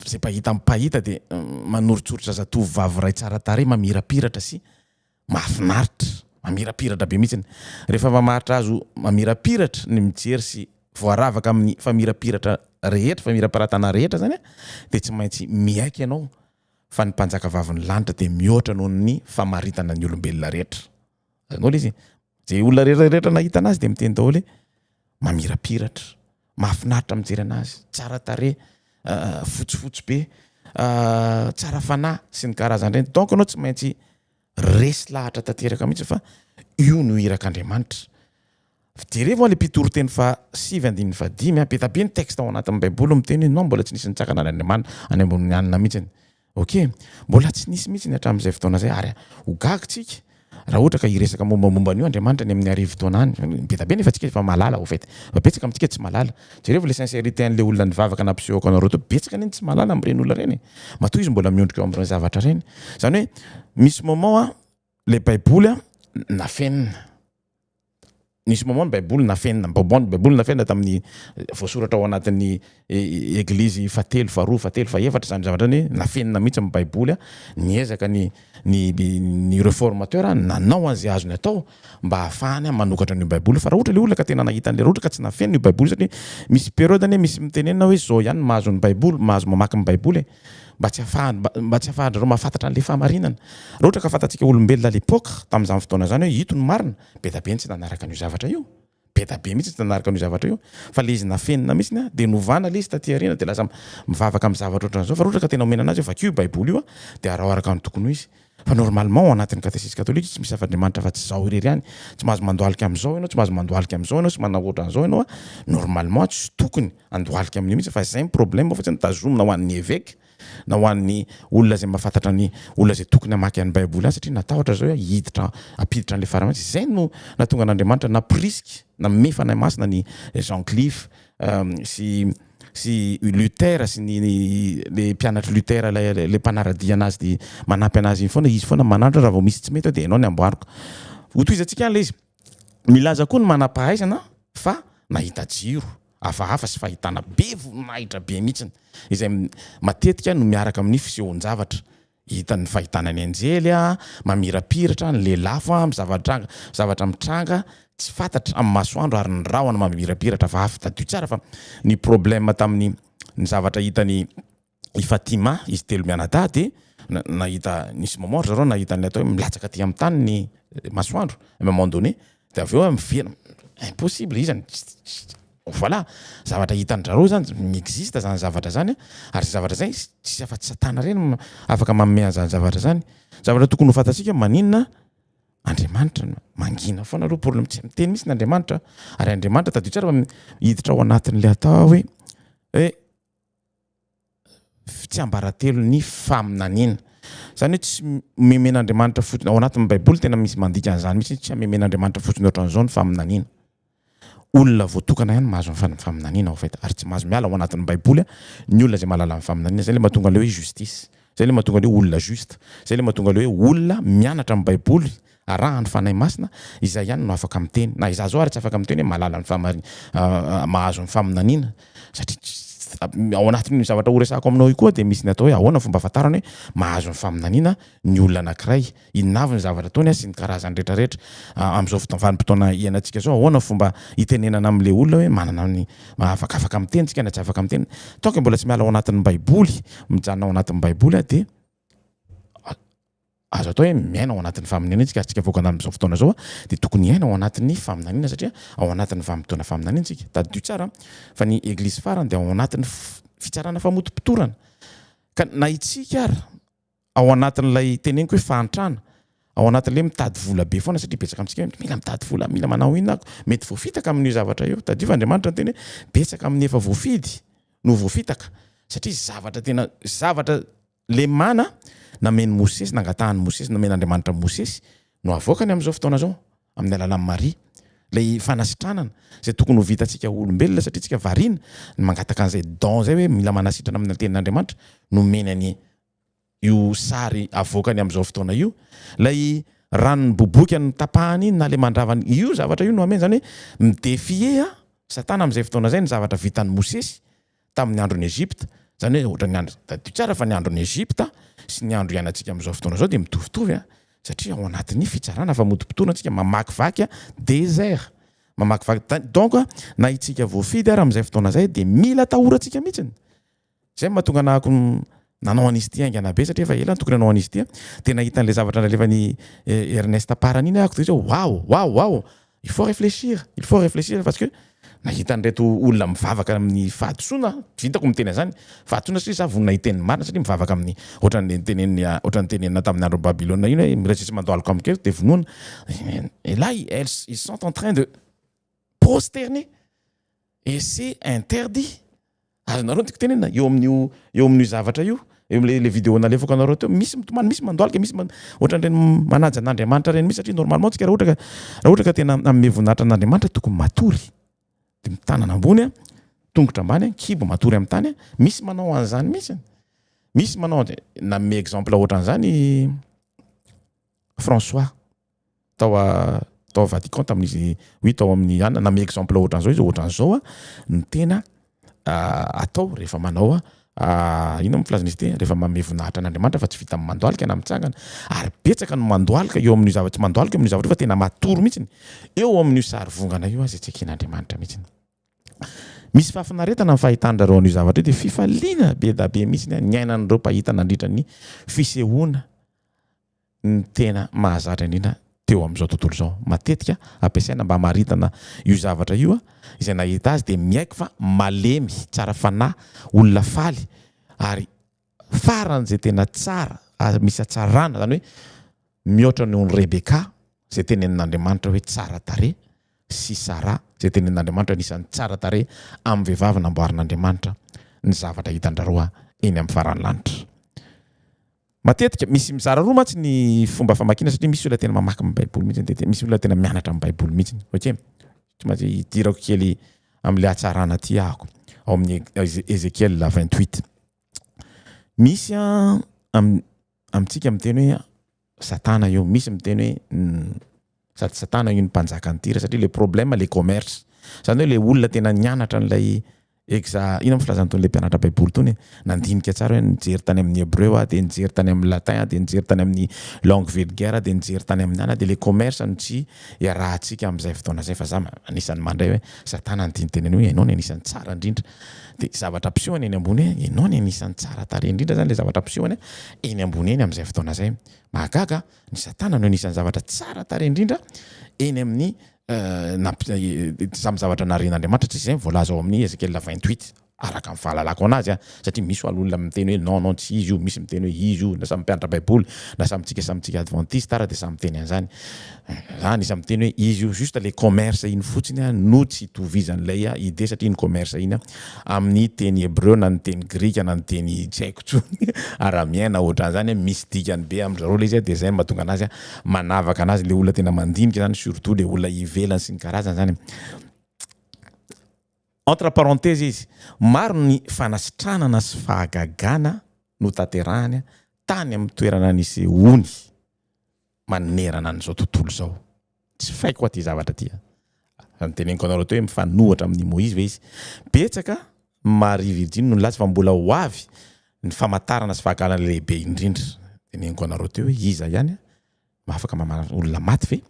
zay pahita de manoritsoritra zatovovavy ray tsara tare mamirapiratra sy mamirapiratra be mihitsy rehefa mamaritra azo mamirapiratra ny mijery sy voaravaka amin'ny famirapiratra rehetra famiraparatana rehetra zany de tsy maintsy miaiky ianao fa ny mpanjaka vavin'ny lanitra de mihoatra noho ny famaritana ny olombelona rehetra zanao izy zay olona rehetra nahita anazy de miteny daholo hoe mamirapiratra mahafinaritra mijery anazy tsara tare fotsifotsy be tsara fanahy sy ny karazany reny donc anao tsy maintsy resy lahatra tanteraka mihitsy fa io no irak'Andriamanitra jereo le mpitoro teny fa 7:5 be tabe ny texte ao anatin'ny Baiboly miteny no mbola tsy nisy nitsakana n'Andriamanitra any ambony anina mihitsy ok mbola tsy nisy mihitsy ny hatramin'izay fotoana zay ary hogaka tsika raha ohatra ka hiresaka mombamomba an'io Andriamanitra ny amin'ny arivo fotoana any be tabe nefa tsika efa malala au fait fa betsaka amintsika tsy malala jereo le sincérité an'le olona nivavaka nampisehoako anareo to betsaka neny tsy malala amin'ireny olona reny matoy izy mbola miondrika eo amin'ireny zavatra reny zany hoe misy moment le Baiboly nafenina nisy moment ny Baiboly nafenina Baiboly nafenina tamin'ny voasoratra ao anatin'ny eglizy fatelo faharoa fatelo faefatra zany zavatra ny nafenina mihitsy amin'ny Baiboly niezaka ny réformateur nanao an'izay azony atao mba ahafahany manokatra ny Baiboly fa raha ohatra le olona ka tena nahita an'le ohatra ka tsy nafenina io Baiboly satria misy période misy mitenenina hoe zao ihany mahazo ny Baiboly mahazo mamaky ny Baiboly mba tsy afahandrareo mahafantatra an'le fahamarinana raha ohatra ka fantatsika olombelona à l'époque tamin'izany fotoana zany hoe ito ny marina be tabe tsy nanaraka an'io zavatra io be tabe mihitsy tsy nanaraka an'io zavatra io fa le izy nafenina mihitsy de novana le izy taty arena de lasa mivavaka amin'ny zavatra ohatran'izao fa raha ohatra ka tena omena anazy fa kio Baiboly io de araharaka ny tokony ho izy fa normalement ao anatin'ny catéchisme catholique tsy misy afa-Andriamanitra fa tsy zao irery ihany tsy mahazo mandohalika amin'izao ianao tsy mahazo mandohalika amin'izao ianao sy manao ohatran'izao ianao normalement tsy tokony andohalika amin'io mihitsy fa zay ny problème fa tsy nitazomina ho an'ny évêque na ho an'ny olona zay mahafantatra ny olona zay tokony hamaky an'ny Baiboly any satria natahotra zao hiditra apiditra an'le faramatsy zay no natonga n'Andriamanitra naprisika namefana masina ny Jean Cliff sy Luther sy le mpianatra Luther le mpanaradia anazy de manampy anazy iny foana izy foana manatra raha vao misy tsy mety de ianao ny amboariko ho toy izy atsika any le izy milaza koa ny manam-pahaizana fa nahita jiro hafahafa sy fahitana be voninahitra be mihitsy izay matetika no miaraka amin'ny fisehoan-javatra hitan'ny fahitana ny anjely mamirapiratra ny lelafo zavatra mitranga tsy fantatra amin'ny masoandro ary ny rahona mamirapiratra fa tadio tsara fa ny problème tamin'ny ny zavatra hitany i Fatima izy telo mianadahy de nahita nisy moment zareo nahita ny atao hoe milatsaka aty amin'ny tany ny masoandro à un moment donné de avy eo mivena impossible izany voilà zavatra hitan-drareo zany miexiste zany zavatra zany ary zavatra zany tsy afa-tsy satana reny afaka manome zany zavatra zany zavatra tokony ho fantatsika maninona Andriamanitra mangina foana aloha problème tsy miteny mihitsy n'Andriamanitra ary Andriamanitra tadio tsara hiditra ao anatin'le atao hoe tsy ambaratelo ny faminaniana zany hoe tsy memen'Andriamanitra fotsiny ao anatin'ny Baiboly tena misy mandika an'izany mihitsy tsy memen'Andriamanitra fotsiny ohatran'izao ny faminaniana olona voatokana ihany mahazo ny faminaniana fait ary tsy mahazo miala ao anatin'ny Baiboly ny olona zay mahalala ny faminaniana zay le mahatonga le hoe justice zay le mahatonga le olona juste zay le mahatonga le hoe olona mianatra amin'ny Baiboly arahany fanahy masina izay ihany no afaka miteny na iza zao ary tsy afaka miteny hoe mahalala ny mahazo ny faminaniana satria ao anatin'ny zavatra horesako aminao io koa de misy ny atao hoe ahoana fomba ahafantarana hoe mahazo ny faminaniana ny olona anankiray inona avy ny zavatra ataony sy ny karazany rehetrarehetra amin'izao vanim-potoana iainantsika zao ahoana fomba hitenenana amin'le olona hoe manana ny afaka miteny tsika na tsy afaka miteny toka mbola tsy miala ao anatin'ny Baiboly mijanona ao anatin'ny Baiboly de azo atao hoe miaina ao anatin'ny faminaniana tsika voakana amin'izao fotoana zao de tokony hiaina ao anatin'ny faminaniana satria ao anatin'ny vanim-potoana faminaniana tsika tadio tsara fa ny eglizy farany de ao anatin'ny fitsarana famotim-pitorana ka na itsika ary ao anatin'ilay teneniko hoe fahantrana ao anatin'ilay mitady vola be foana satria betsaka amintsika mila mitady vola mila manao ino mety voafitaka amin'io zavatra io tadio fa Andriamanitra ny teny hoe betsaka amin'ny efa voafidy no voafitaka satria zavatra le mana nameny Mosesy nangatahany Mosesy namen'Andriamanitra Mosesy no avoakany amin'izao fotoana zao amin'ny alalan'ny Maria lay fanasitranana zay tokony ho vitantsika olombelona satria tsika variana mangataka an'izay don zay hoe mila manasitrana amin'ny tenin'Andriamanitra no menany io sary avoakany amin'izao fotoana io lay ranony boboky ny tapahany iny na le mandravany io zavatra io no ameny zany hoe midefie Satana amin'izay fotoana zay ny zavatra vitan'ny Mosesy tamin'ny andron'ny Egypte zany hoe ohatran'ny andro tadio tsara fa ny andron'ny Egypte sy ny andro iainantsika amin'izao fotoana zao de mitovitovy satria ao anatin'ny fitsarana famotim-potoana antsika mamakivaky désert mamakivaky donc na itsika voafidy ary amin'izay fotoana zay de mila tahorantsika mihitsiny zay mahatonga nahako nanao an'izy ty aingana be satria efa ela tokony nanao an'izy ty de nahita an'le zavatra nalefany Ernest Paraniny ako de wow il faut réfléchir parce que nahita an'ireto olona mivavaka amin'ny fahadisoana vitako miteny zany fahadisoana satria za vonona hiteny marina satria mivavaka amin'ny ohatran'ny tenenina tamin'ny andro Babylone ino hoe miresitsy mandohalika amike de vonoana et là ils sont en train de prosterner et c'est interdit azonareo tiko tenena eo amin'io zavatra io le vidéo nalefako anareo teo misy mitomany misy mandohalika misy ohatran'ireny manaja n'Andriamanitra reny misy satria normalement tsika raha ohatra ka tena amin'ny voninahitra n'Andriamanitra tokony matory de mitanana ambony tongotra ambany kibo matory amin'ny tany misy manao an'izany misy manao na me exemple ohatran'izany François tao Vatican tamin'izy tao amin'ny ana na me exemple ohatran'izao izy ohatran'izao ny tena atao rehefa manao ino mifilazana izy ty rehefa manome voninahitra n'Andriamanitra fa tsy vita amin'ny mandohalika na mitsangana ary betsaka no mandohalika eo amin'io zavatra tsy mandohalika amin'io zavatra fa tena matory mihitsiny eo amin'io sary vongana io azy tsy eken'Andriamanitra mihitsiny misy fahafinaretana amin'ny fahitan-drareo an'io zavatra io de fifaliana be da be mihitsiny ny ainan'ireo mpahita nandritra ny fisehoana ny tena mahazatra indrindra teo amin'izao tontolo zao matetika ampiasaina mba maritana io zavatra io izay nahita azy de miaiky fa malemy tsara fanahy olona faly ary farany zay tena tsara misy atsarana zany hoe mihoatra ny Rebeka zay tenenin'Andriamanitra hoe tsara tare sy Sara zay tenenin'Andriamanitra nisan'ny tsara tare amin'ny vehivavy namboarin'Andriamanitra ny zavatra hitan-drareo eny amin'ny farany lanitra matetika misy mizara roa mantsy ny fomba famakina satria misy olona tena mamaky amin'ny Baiboly mihitsy misy olona tena mianatra amin'ny Baiboly mihitsy okey tsy maintsy hidirako kely amin'le atsarana ty ahako ao amin'ny Ézéchiel 28 misy amintsika miteny hoe Satana io misy miteny hoe Satana io ny mpanjaka ny tira satria le problème le commerce zany hoe le olona tena nianatra n'ilay ino filazany tony le mpianatra baiboly tony nandinika tsara hoe nijery tany amin'ny hébreu de nijery tany amin'ny latin de nijery tany amin'ny langue vulgaire de nijery tany amin'ny ana de le commerce no tsy iarahantsika amin'izay fotoana zay fa za anisany mandray hoe satana nydiniteny hoe ianao ny anisany tsara indrindra de zavatra pisoany eny ambony hoe ianao ny anisany tsara tare indrindra zany le zavatra pisoany eny ambony eny amin'izay fotoana zay mahagaga ny satana no anisany zavatra tsara tare indrindra eny amin'ny samy zavatra narin'Andriamanitra tsy izay voalaza ao amin'ny Ezekiel 28 araka amin'ny fahalalako anazy satria misy olona miteny hoe non tsy izy io misy miteny hoe izy io na samy mpianatra baiboly na samitsika adventiste ara de samy miteny an'izany isy miteny hoe izy io juste le commerce iny fotsiny no tsy itovizan'ilay idée satria iny commerce iny amin'ny teny hébreu na ny teny grika na ny teny tsy haiko tsony aramien na ohatran'izany misy dikany be amin'zareo le izy de zay mahatonga anazy manavaka anazy le olona tena mandinika zany surtout le olona ivelany sy ny karazany zany entre parenthèses izy maro ny fanasitranana sy fahagagana no tanterahany tany amin'ny toerana nisy ony manerana an'izao tontolo zao tsy faiko aty zavatra ty teneniko anareo teo hoe mifanohatra amin'ny Moïse ve izy betsaka Marie Virgine no laza fa mbola ho avy ny famantarana sy fahagalana lehibe indrindra teneniko anareo teo hoe iza ihany mahafaka mamara olona maty ve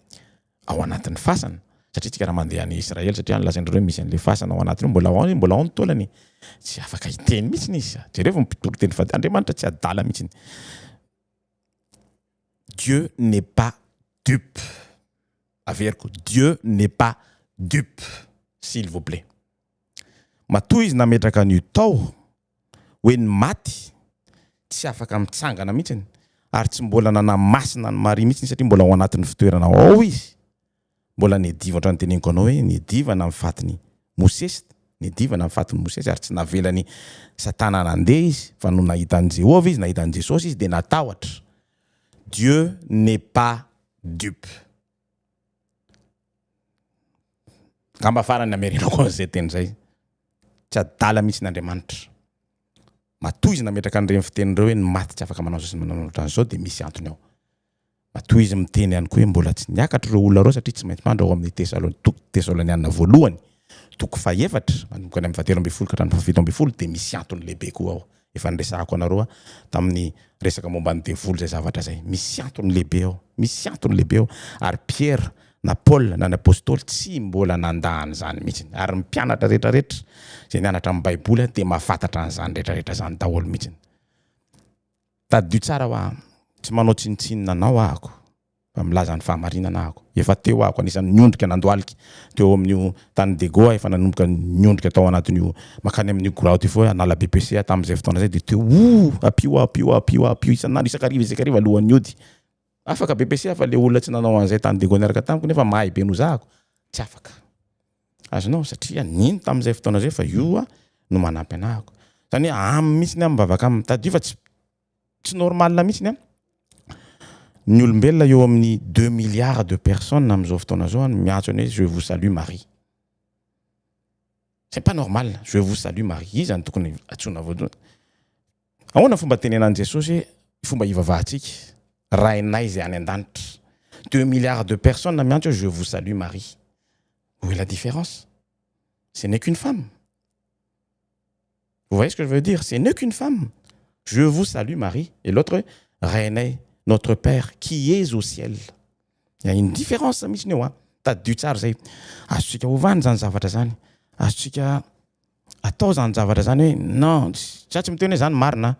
ao anatin'ny fasana satria tsika raha mandeha any Israely satria lazaindreo hoe misy an'le fasana ao anatiny mbola ao ny taolany tsy afaka hiteny mihitsy izy jereo mipitolo teny fa Andriamanitra tsy adala mihitsy. Dieu n'est pas dupe. Averiko, Dieu n'est pas dupe, s'il vous plaît. Matoa izy nametraka ny tao hoe ny maty tsy afaka mitsangana mihitsy ary tsy mbola nanamasina ny Maria mihitsy satria mbola ao anatin'ny fitoerana ao izy. Mbola nediva ohatrany teneniko anao hoe nediva na mifatiny Mosesy, nediva na mifatiny Mosesy ary tsy navelany Satana nandeha izy fa no nahitany Jehovah izy, nahitany Jesosy izy de natahotra. Dieu n'est pas dupe. Ngamba farany amerinako zay teny zay. Tsy adala mihitsy n'Andriamanitra. Matoa izy nametraka an'ireny fitenindreo hoe ny maty tsy afaka manao zao de misy antony ao. Matoa izy miteny ihany koa hoe mbola tsy niakatra ireo olona reo satria tsy maintsy mandra ao amin'ny Tesaloniana voalohany toko faefatra manomboka ny 7:20 ka hatramin'ny 7:20 de misy antony lehibe koa ao. Efa niresahako anareo tamin'ny resaka momba ny devoly zay zavatra zay. Misy antony lehibe ao. Misy antony lehibe ao. Ary Pierre na Paul na ny apôstôly tsy mbola nandahany zany mihitsy. Ary ny mpianatra rehetrarehetra zay nianatra amin'ny Baiboly de mahafantatra an'izany rehetrarehetra zany daholo mihitsy. Tadidio tsara hoa tsy manao tsinitsinina anao ahako fa milaza ny fahamarinana ahako. Efa teo ahako anisan'ny niondrika nandoaliky teo amin'io tany Degoa efa nanomboka niondrika tao anatin'io makany amin'ny Gorao ty foa anala BPC tamin'izay fotoana zay de teo apio isan'andro isakariva alohan'ny ody. Afaka BPC fa le olona tsy nanao an'izay tany Degoa niaraka tamiko nefa mahay be no zahako tsy afaka. Azonao satria nino tamin'izay fotoana zay fa io no manampy anahako. Zany amin'ny mihitsy ny mivavaka amin'ny tadidio fa tsy normal mihitsy ny olombelona eo amin'ny 2 milliards de personnes amin'izao fotoana zao miantso hoe je vous salue Marie. C'est pas normal. Je vous salue Marie. Izy any tokony atsona voalohany. Ahoana fomba tenenan Jesosy fomba ivavahantsika rainay zay any an-danitra 2 milliards de personnes miantso je vous salue Marie. Où est la différence? Ce n'est qu'une femme. Vous voyez ce que je veux dire? Ce n'est qu'une femme. Je vous salue Marie. Et l'autre, Reine, notre Père qui est au ciel. Il y a une différence mihitsy ny eo a. Tadidio tsara zay. Azotsika ovany zany zavatra zany. Azotsika atao zany zavatra zany hoe non, tsy miteny hoe zany marina.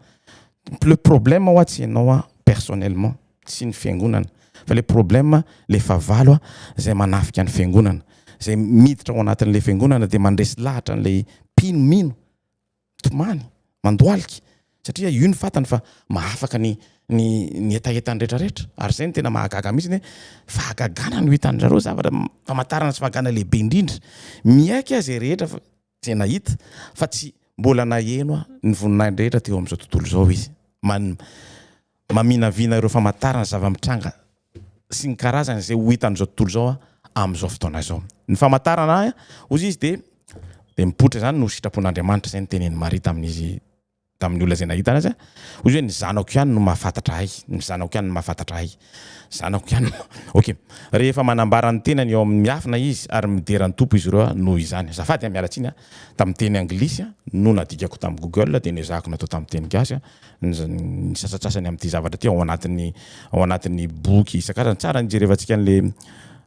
Le problème ao tsy ianao personnellement tsy ny fiangonana. Fa le problème le favalo zay manafika ny fiangonana. Zay miditra ao anatin'le fiangonana de mandresy lahatra an'le mino tomany mandoaliky satria io ny fatany fa mahafaka ny etaetany rehetrarehetra ary zay ny tena mahagaga mihitsy ny fahagagana no hitany zareo zavatra famantarana sy fahagagana lehibe indrindra miaiky azy rehetra zay nahita fa tsy mbola naheno ny voninahiny rehetra teo amin'izao tontolo zao izy maminavina ireo famantarana zava-mitranga sy ny karazany zay ho hitan'izao tontolo zao amin'izao fotoana zao. Ny famantarana ozy izy de mipoitra zany no sitrapon'Andriamanitra zay ny tenen'ny Maria tamin'izy tamin'ny olona zay nahita anazy ozy hoe ny zanako ihany no mahafantatra ahy ny zanako ihany no mahafantatra ahy zanako ihany ok rehefa manambara ny tenany eo amin'ny miafina izy ary mideran'ny tompo izy ireo noho izany zafady miala tsiny tamin'ny teny anglisy no nadikako tamin'ny Google de nezahako natao tamin'ny teny gasy ny sasatsasany amin'ity zavatra ty ao anatin'ny boky isan-karazany tsara nijerevantsika an'le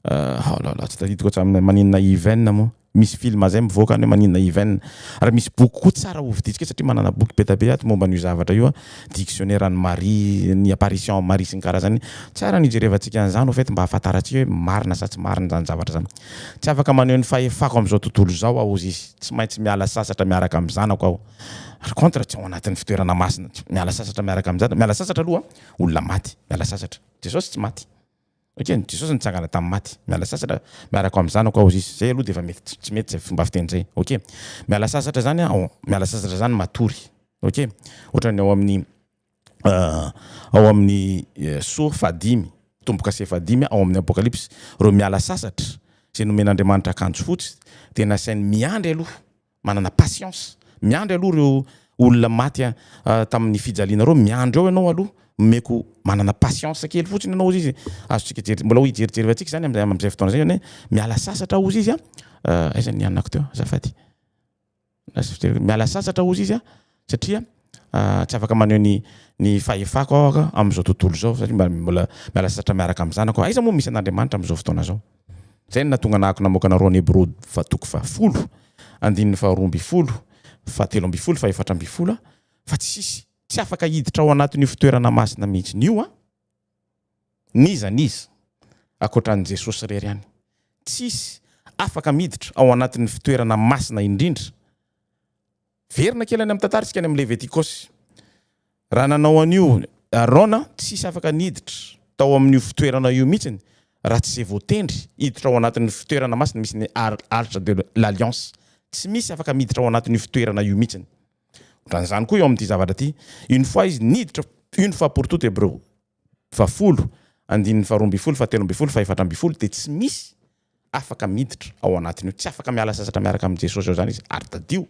tsy tadidiko hatramina maninona even mo misy film zay mivoaka any maninona even ary misy boky koa tsara hoviditsika satria manana boky be tabe ato momba n'io zavatra io dictionnaire ny Marie ny apparition Marie sy ny karazany tsara nijerevantsika an'izany au fait mba ahafantarantsika hoe marina sa tsy marina zany zavatra zany tsy afaka maneho ny fahefako am'izao tontolo zao aho izy tsy maintsy miala sasatra miaraka amin'ny zanako aho par contre tsy ao anatin'ny fitoerana masina miala sasatra miaraka amin'ny zanako miala sasatra aloha olona maty miala sasatra Jesosy tsy maty ok Jesosy nitsangana tamin'ny maty miala sasatra miaraka amin'ny zanako aho izy zay aloha de efa mety tsy mety zay fomba fiteny zay ok miala sasatra zany miala sasatra zany matory ok ohatrany ao amin'ny so fadimy tomboka se fadimy ao amin'ny apokalypse reo miala sasatra zay nomen'Andriamanitra akanjo fotsy de nasainy miandry aloha manana patience miandry aloha reo olona maty tamin'ny fijaliana reo miandry eo ianao aloha meko manana patience kely fotsiny ianao izy azotsika mbola ho ijerijerevantsika zany am'izay fotoana zay hoe miala sasatra ozy izy aiza ny anako teo zafady miala sasatra ozy izy satria tsy afaka maneho ny fahefako aho am'izao tontolo zao satria mbola miala sasatra miaraka amin'ny zanako aiza moa misy an'Andriamanitra am'izao fotoana zao zay natonga nahako namokana rony Hébreux 10 andininy 12 13 14 fa tsy afaka hiditra ao anatin'io fitoerana masina mihitsy io niza akoatran'i Jesosy rery ihany tsisy afaka miditra ao anatin'ny fitoerana masina indrindra verina kely any amin'ny tantarantsika any amin'ny Levitikosy raha nanao an'io Arona tsisy afaka niditra tao amin'io fitoerana io mihitsy raha tsy zay voatendry hiditra ao anatin'ny fitoerana masina misy ny arche de l'alliance tsy misy afaka miditra ao anatin'io fitoerana io mihitsy ohatran'izany koa eo amin'ity zavatra ty une fois izy niditra une fois pour toutes Hébreux 10 andininy 12 13 14 de tsy misy afaka miditra ao anatin'io tsy afaka miala sasatra miaraka amin'ny Jesosy eo zany izy ary tadio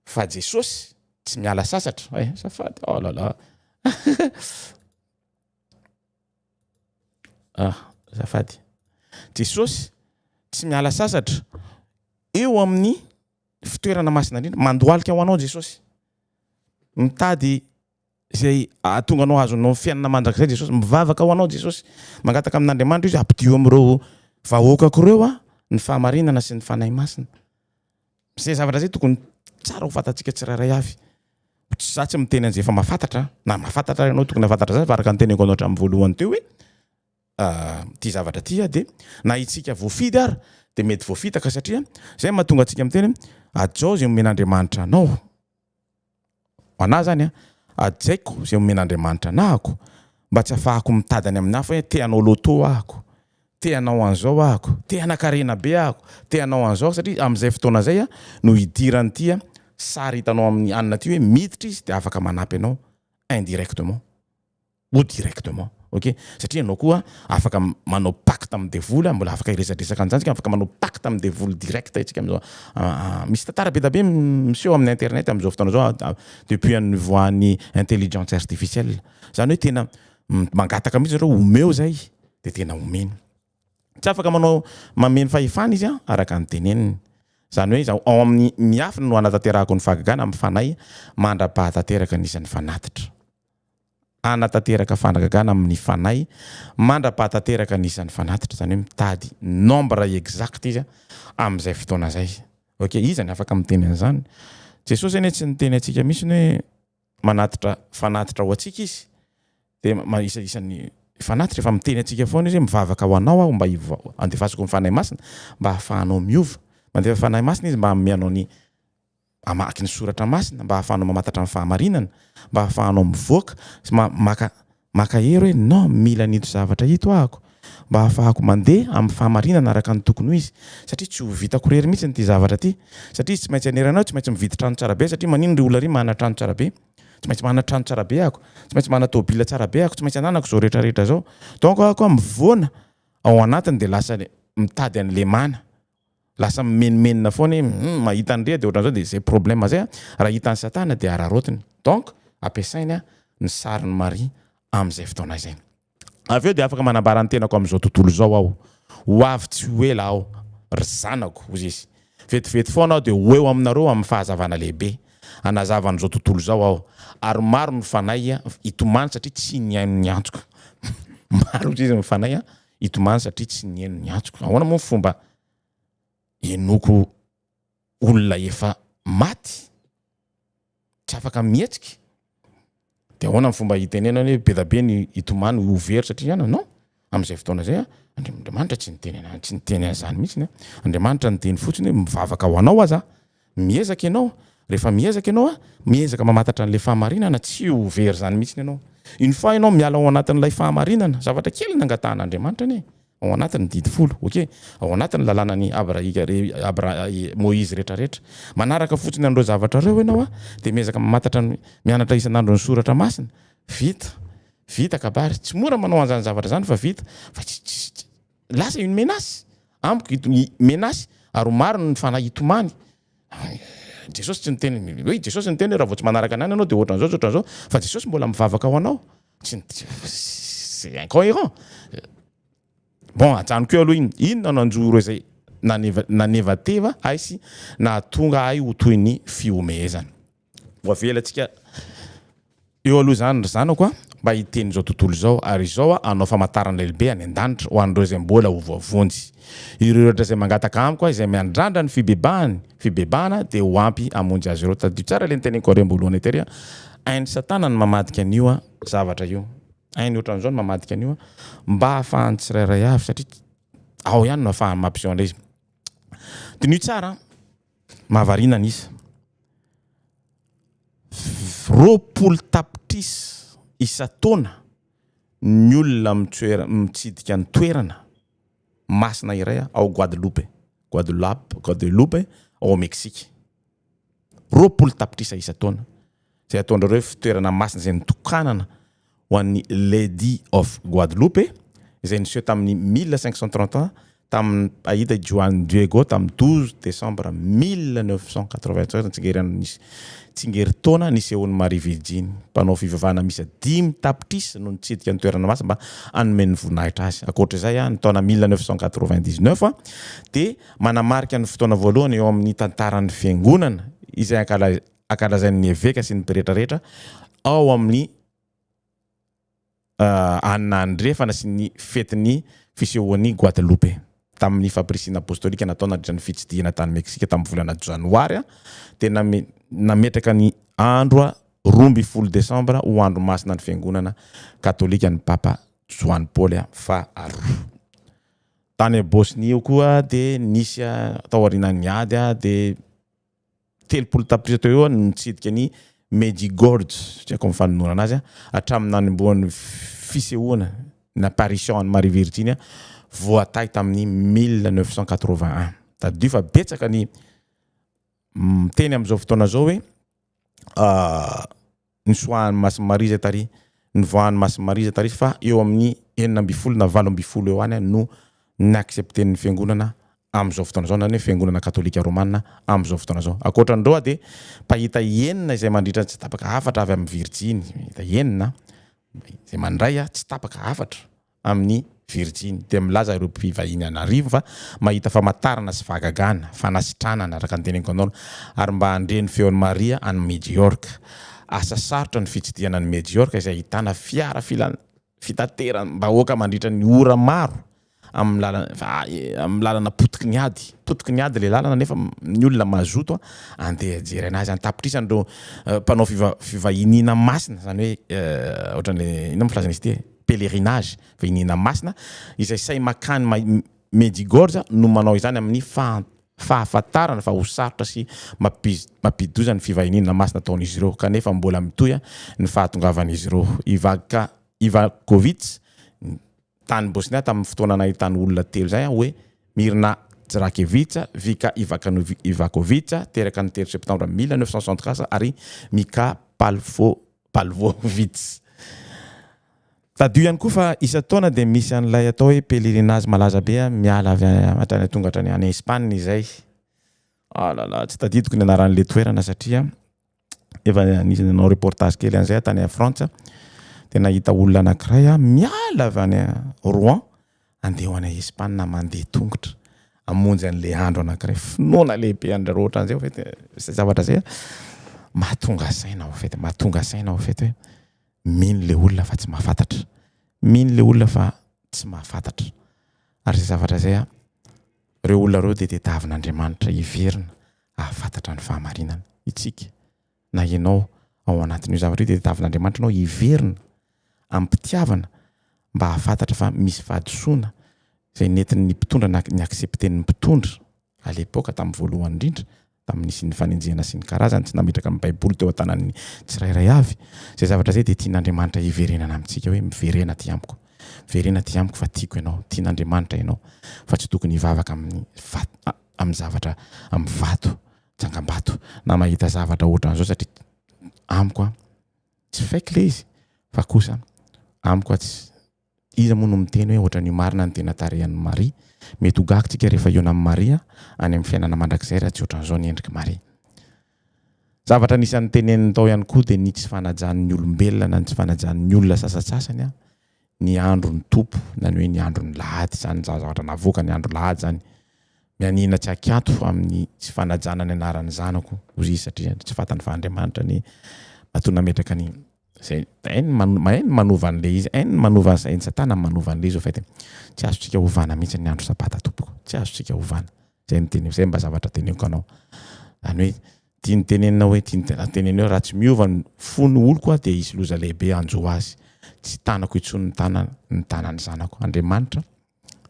fa Jesosy tsy miala sasatra safady oh là là zafady Jesosy tsy miala sasatra eo amin'ny fitoerana masina indrindra mandoalika ho anao Jesosy mitady zay atonga anao azonao fiainana mandrakizay Jesosy mivavaka ho anao Jesosy mangataka amin'Andriamanitra izy ampidio amin'ireo vahoakako reo ny fahamarinana sy ny fanahy masina zay zavatra zay tokony tsara ho fantatsika tsirairay avy za tsy miteny an'izay efa mahafantatra na mahafantatra ianao tokony hafantatra zany fa araka ny teneko anao hatramin'ny voalohany teo hoe ty zavatra ty de na itsika voafidy ary de mety voafitaka satria zay mahatonga atsika miteny ajao zay omen'Andriamanitra anao ana zany ajaiko zay omen'Andriamanitra anahako mba tsy afahako mitadany amin'ny hafa hoe te anao loto ahako te anao an'izao ahako te anakarena be ahako te anao an'izao satria amin'izay fotoana zay no hidirany ty sary hitanao amin'ny anina ty hoe miditra izy de afaka manampy anao indirectement ou directement ok satria anao koa afaka manao pacte amin'ny devoly mbola afaka iresadresaka an'izany tsika afaka manao pacte amin'ny devoly direct itsika am'izao misy tantara be dabe miseho amin'ny internet am'izao fotoana zao depuis anivoan'ny intelligence artificielle zany hoe tena mangataka mihitsy zareo omeo zay de tena omeny tsy afaka manao mameno fahefana izy araka ny teneniny zany hoe zao ao amin'ny miafina no anatanterahako ny fahagagana amin'ny fanahy mandra-pahatanteraka anisan'ny fanatitra anatanteraka fanagagana amin'ny fanahy mandra-pahatanteraka anisan'ny fanatitra zany hoe mitady nombre exact izy amin'izay fotoana zay ok izany afaka miteny an'izany Jesosy zany tsy niteny atsika misy hoe manatitra fanatitra ho atsika izy de isan'ny fanatitra efa miteny atsika foana izy mivavaka ho anao aho mba andefasako ny fanahy masina mba hahafahanao miova mandefa fanahy masina izy mba amianao ny amaky ny soratra masina mba hahafahanao mamantatra ny fahamarinana mba hahafahanao mivoaka maka hery hoe non mila nito zavatra hito ahako mba hahafahako mandeha amin'ny fahamarinana araka ny tokony ho izy satria tsy ho vitako rery mihitsy nyty zavatra ty satria tsy maintsy aneranao tsy maintsy mividy trano tsara be satria manino ry olona ry manana trano tsara be tsy maintsy manana trano tsara be ako tsy maintsy manana tôbila tsara be ako tsy maintsy ananako zao rehetrarehetra zao donc ako mivoana ao anatiny de lasa mitady an'le mana lasa menimenina foana mahita andrea de ohatran'izao de zay problème zay raha hitan'ny satana de ararotiny donc ampiasainy ny sariny Maria am'izay fotoana izay avy eo de afaka manambara ny tenako am'izao tontolo zao aho ho avy tsy ho ela aho ry zanako hozy izy vetivety foana aho de ho eo aminareo amin'ny fahazavana lehibe anazava an'izao tontolo zao aho ary maro ny fanay itomany satria tsy niaino ny antsoko maro izy mifanay itomany satria tsy niaino ny antsoko ahoana moa fomba enoko olona efa maty tsy afaka mihetsika de ahoana ny fomba hitenena hoe be da be ny itomany ho very satria non am'izay fotoana zay Andriamanitra tsy niteny zany mihitsy Andriamanitra niteny fotsiny mivavaka ho anao aza miezaka ianao rehefa miezaka ianao miezaka mamatatra an'le fahamarinana tsy ho very zany mihitsy ianao une fois ianao miala ao anatin'ilay fahamarinana zavatra kely nangatan'Andriamanitra ane ao anatiny didy folo ok ao anatiny lalànany Moïse rehetrarehetra manaraka fotsiny andreo zavatra reo ianao de miezaka mamatatra mianatra isan'andro ny soratra masina vita kabary tsy mora manao an'izany zavatra zany fa vita fa lasa une menace amiko menace ary maro ny fanahy itomany Jesosy tsy niteny hoe Jesosy niteny raha vao tsy manaraka anany ianao de ohatran'izao fa Jesosy mbola mivavaka ao anao c'est incohérent bon atsaniko eo aloha inona nanjoro izay nanevateva aisy nahatonga ahy ho toy ny fiomehezana ho avelatsika eo aloha zany ry zanako mba hiteny zao tontolo zao ary izao anao famantarana lehibe any an-danitra ho an'ireo izay mbola ho voavonjy ireo rehetra izay mangataka amiko izay miandrandra ny fibebahana de ho ampy amonjy azy ireo tadio tsara le niteneniko ary amboloana etery ainy satana ny mamadika an'io zavatra io ainy ohatran'izao ny mamadika an'io mba ahafahany tsirairay avy satria ao ihany no ahafahany mampiseho an'ilay izy dinio tsara mahavarinana izy roapolo tapitrisa isa-taona ny olona mitsidika ny toerana masina iray ao Guadeloupe ao Mexique roapolo tapitrisa isa-taona zay ataondrareo fitoerana masina zay nitokanana ho an'ny Lady of Guadeloupe izay niseho tamin'ny 1530 tamin'ny ahita Juan Diego tamin'ny 12 décembre 1987 tsingerin-taona nisehon'ny Marie Virgine mpanao fivavahana misy 10 tapitrisa no nitsidika ny toerana masina mba anomen'ny voninahitra azy akoatr'izay ny taona 1999 de manamarika ny fotoana voalohany eo amin'ny tantaran'ny fiangonana izay ankalazain'ny eveka sy ny rehetrarehetra ao amin'ny Anna Andrefana sy ny fetin'ny fisehoan'ny Guadeloupe tamin'ny fampirisina apostolika nataona nandritra ny fitsidihana tany Meksika tamin'ny volana janoary de nametraka ny andro 12 Desambra ho andro masina ny fiangonana katolika ny Papa Joan Paul faharoa tany Bosnie koa de nisy tao aorinan'ny ady de 30 tapitrisa teo eo nitsidika ny Medjugorje tsy haiko mifanonona anazy hatramin'ny nanomboan'ny fisehoana ny apparition ny Marie Virgine voatay tamin'ny 1981 tadio fa betsaka ny teny am'izao fotoana zao hoe ny soahan'ny Masy Maria zay tary ny voahan'ny Masy Maria zay tary fa eo amin'ny 9 na 8 eo any no niaccepten'ny fiangonana am'izao fotoana zao na ny fiangonana katolika romanina am'izao fotoana zao akoatran'ireo de pahita enina izay mandritra tsy tapaka afatra avy amin'ny Virgine hita enina izay mandray tsy tapaka afatra amin'ny Virgine de milaza ireo mpivahiny anarivo fa mahita famantarana sy fahagagana fanasitranana araka ny teneniko anao ary mba handreny feon'ny Maria any Mediorca asa sarotra ny fitsidihana any Mediorca izay ahitana fiara fitaterana mbahoaka mandritra ny ora maro amin'ny lalana potiky ny ady le lalana nefa ny olona mazoto andeha jery anazy antapitrisany reo mpanao fivahinina masina zany hoe ohatran'le ina filazana izy ty pèlerinage vahinina masina izay say makany Medjugorje no manao izany amin'ny fahafantarana fa ho sarotra sy mampidozana ny fivahinina masina ataon'izy ireo kanefa mbola mitoya ny fahatongavan'izy ireo Ivakovic tany Bosnia tamin'ny fotoana nahitany olona telo zay hoe Mirna Drakevich, Vika Ivakovic teraka ny 3 septambra 1964 ary Mika Palvovic tadio ihany koa fa isa-taona dia misy an'ilay atao hoe pèlerinage malaza be miala avy hatrany tonga hatrany any Espagne izay. Alala tsy tadidiko ny anaran'le toerana satria efa nisy nanao reportage kely an'izay tany a Frantsa dia nahita olona anankiray miala avy any Rouen andeha ho any Espagne mandeha tongotra amonjy an'le andro anankiray finoana lehibe andraro ohatran'izay ho fety zavatra zay mahatonga saina ho fety hoe mino le olona fa tsy mahafantatra ary zay zavatra zay reo olona reo dia tadiavin'Andriamanitra hiverina ahafantatra ny fahamarinana itsika na ianao ao anatin'io zavatra io dia tadiavin'Andriamanitra ianao hiverina ampitiavana mba ahafantatra fa misy fahadisoana zay nentin'ny mpitondra ny aksepten'ny mpitondra à l'époque tamin'ny voalohany indrindra tamin'ny sy ny fanenjehana sy ny karazany tsy nametraka amin'ny baiboly teo an-tanan'ny tsirairay avy zay zavatra zay dia tian'Andriamanitra hiverenana amintsika hoe miverena ty amiko fa tiako ianao tian'Andriamanitra ianao fa tsy tokony hivavaka amin'ny zavatra amin'ny vato tsangam-bato na mahita zavatra ohatran'izao satria amiko tsy faiky le izy fa kosa amiko tsy iza moa no miteny hoe ohatran'io marina ny tena tarehan'ny Maria mety hogakontsika rehefa eo amin'ny Maria any amin'ny fiainana mandrakizay raha tsy ohatran'izao ny endriky Maria. Zavatra nisan'ny teneniny tao ihany koa dia ny tsy fanajan'ny olombelona na ny tsy fanajan'ny olona sasasasany ny andro ny tompo na ny hoe ny andro ny lahady zany zavatra navoaka ny andro lahady zany mianina tsy hakianto amin'ny tsy fanajana ny anaran'ny zanako ozy satria tsy fantany fa Andriamanitra ny matona metraka ny zay manova an'le izy manova ny satana manova an'le izy ho fety tsy azontsika hovana mihitsy ny andro sabata tompoko tsy azontsika hovana zay nyteny zay mba zavatra teneniko anao any hoe tiany tenenina hoe tenenina hoe raha tsy miova ny fony oloko dia isy loza lehibe anjo azy tsy tanako itsony ny tanany zanako Andriamanitra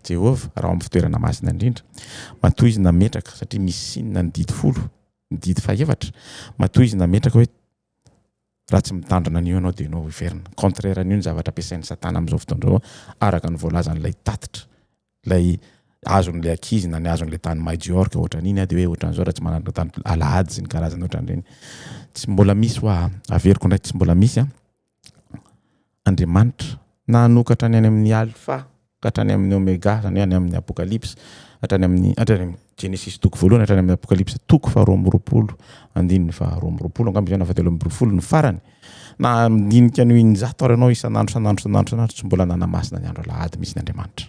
Jehova raha amin'ny fitoerana masina indrindra matoy izy nametraka satria misy sinina ny didy 10 ny didy 7 matoy izy nametraka hoe raha tsy mitandrina an'io ianao dia ianao hiverina contraire an'io ny zavatra ampiasain'ny satana amin'izao fotoandro araka ny voalazan'ilay tatitra ilay azon'ilay ankizy na ny azon'ilay tany Majorque ohatran'iny dia hoe ohatran'izao raha tsy manana tany alahady sy ny karazany ohatran'ireny tsy mbola misy hoa averiko ndraiky tsy mbola misy Andriamanitra nanokatra ny any amin'ny alpha katrany amin'ny oméga zany any amin'ny apocalypse hatrany amin'ny Genesis toko voalohany hatrany amin'ny apocalypse toko 2 andininy 2 angamba izany 7 ny farany na mindinika ny 100 ary ianao isan'andro tsy mbola nanamasina ny andro alahady misy ny Andriamanitra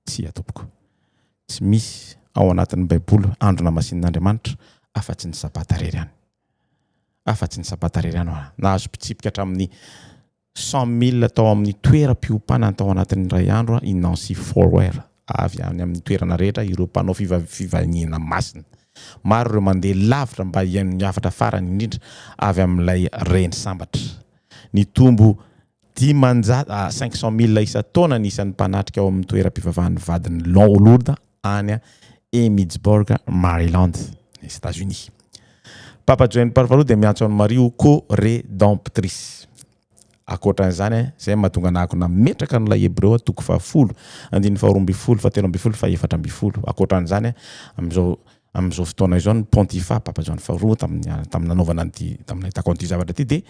tsy atompoko tsy misy ao anatin'ny baiboly andro namasin'Andriamanitra afa-tsy ny sabata rery ihany na azo pitsipika hatramin'ny 100,000 tao amin'ny toeram-piompanana tao anatin'ny ray andro i Nancy Folwer avy any amin'ny toerana rehetra ireo mpanao fivaniana masina maro ireo mandeha lavitra mba hiafatra farany indrindra avy amin'ilay reny sambatra ny tombo 500,000 isa-taona ny isan'ny mpanatrika ao amin'ny toeram-pivavahan'ny vadiny Lourdes any Emmitsburg, Maryland, les États-Unis. Papa John Paul II dia miantso an'i Maria ho co-rédemptrice. Akoatran'izany zay mahatonga anako nametraka n'ilay Hebreo toko 10 andiny 12 17 akoatran'izany amin'izao fotoana izao ny pontifa Papa John Paul II tamin'ny nanaovana tamin'ny hitako an'ity zavatra ity dia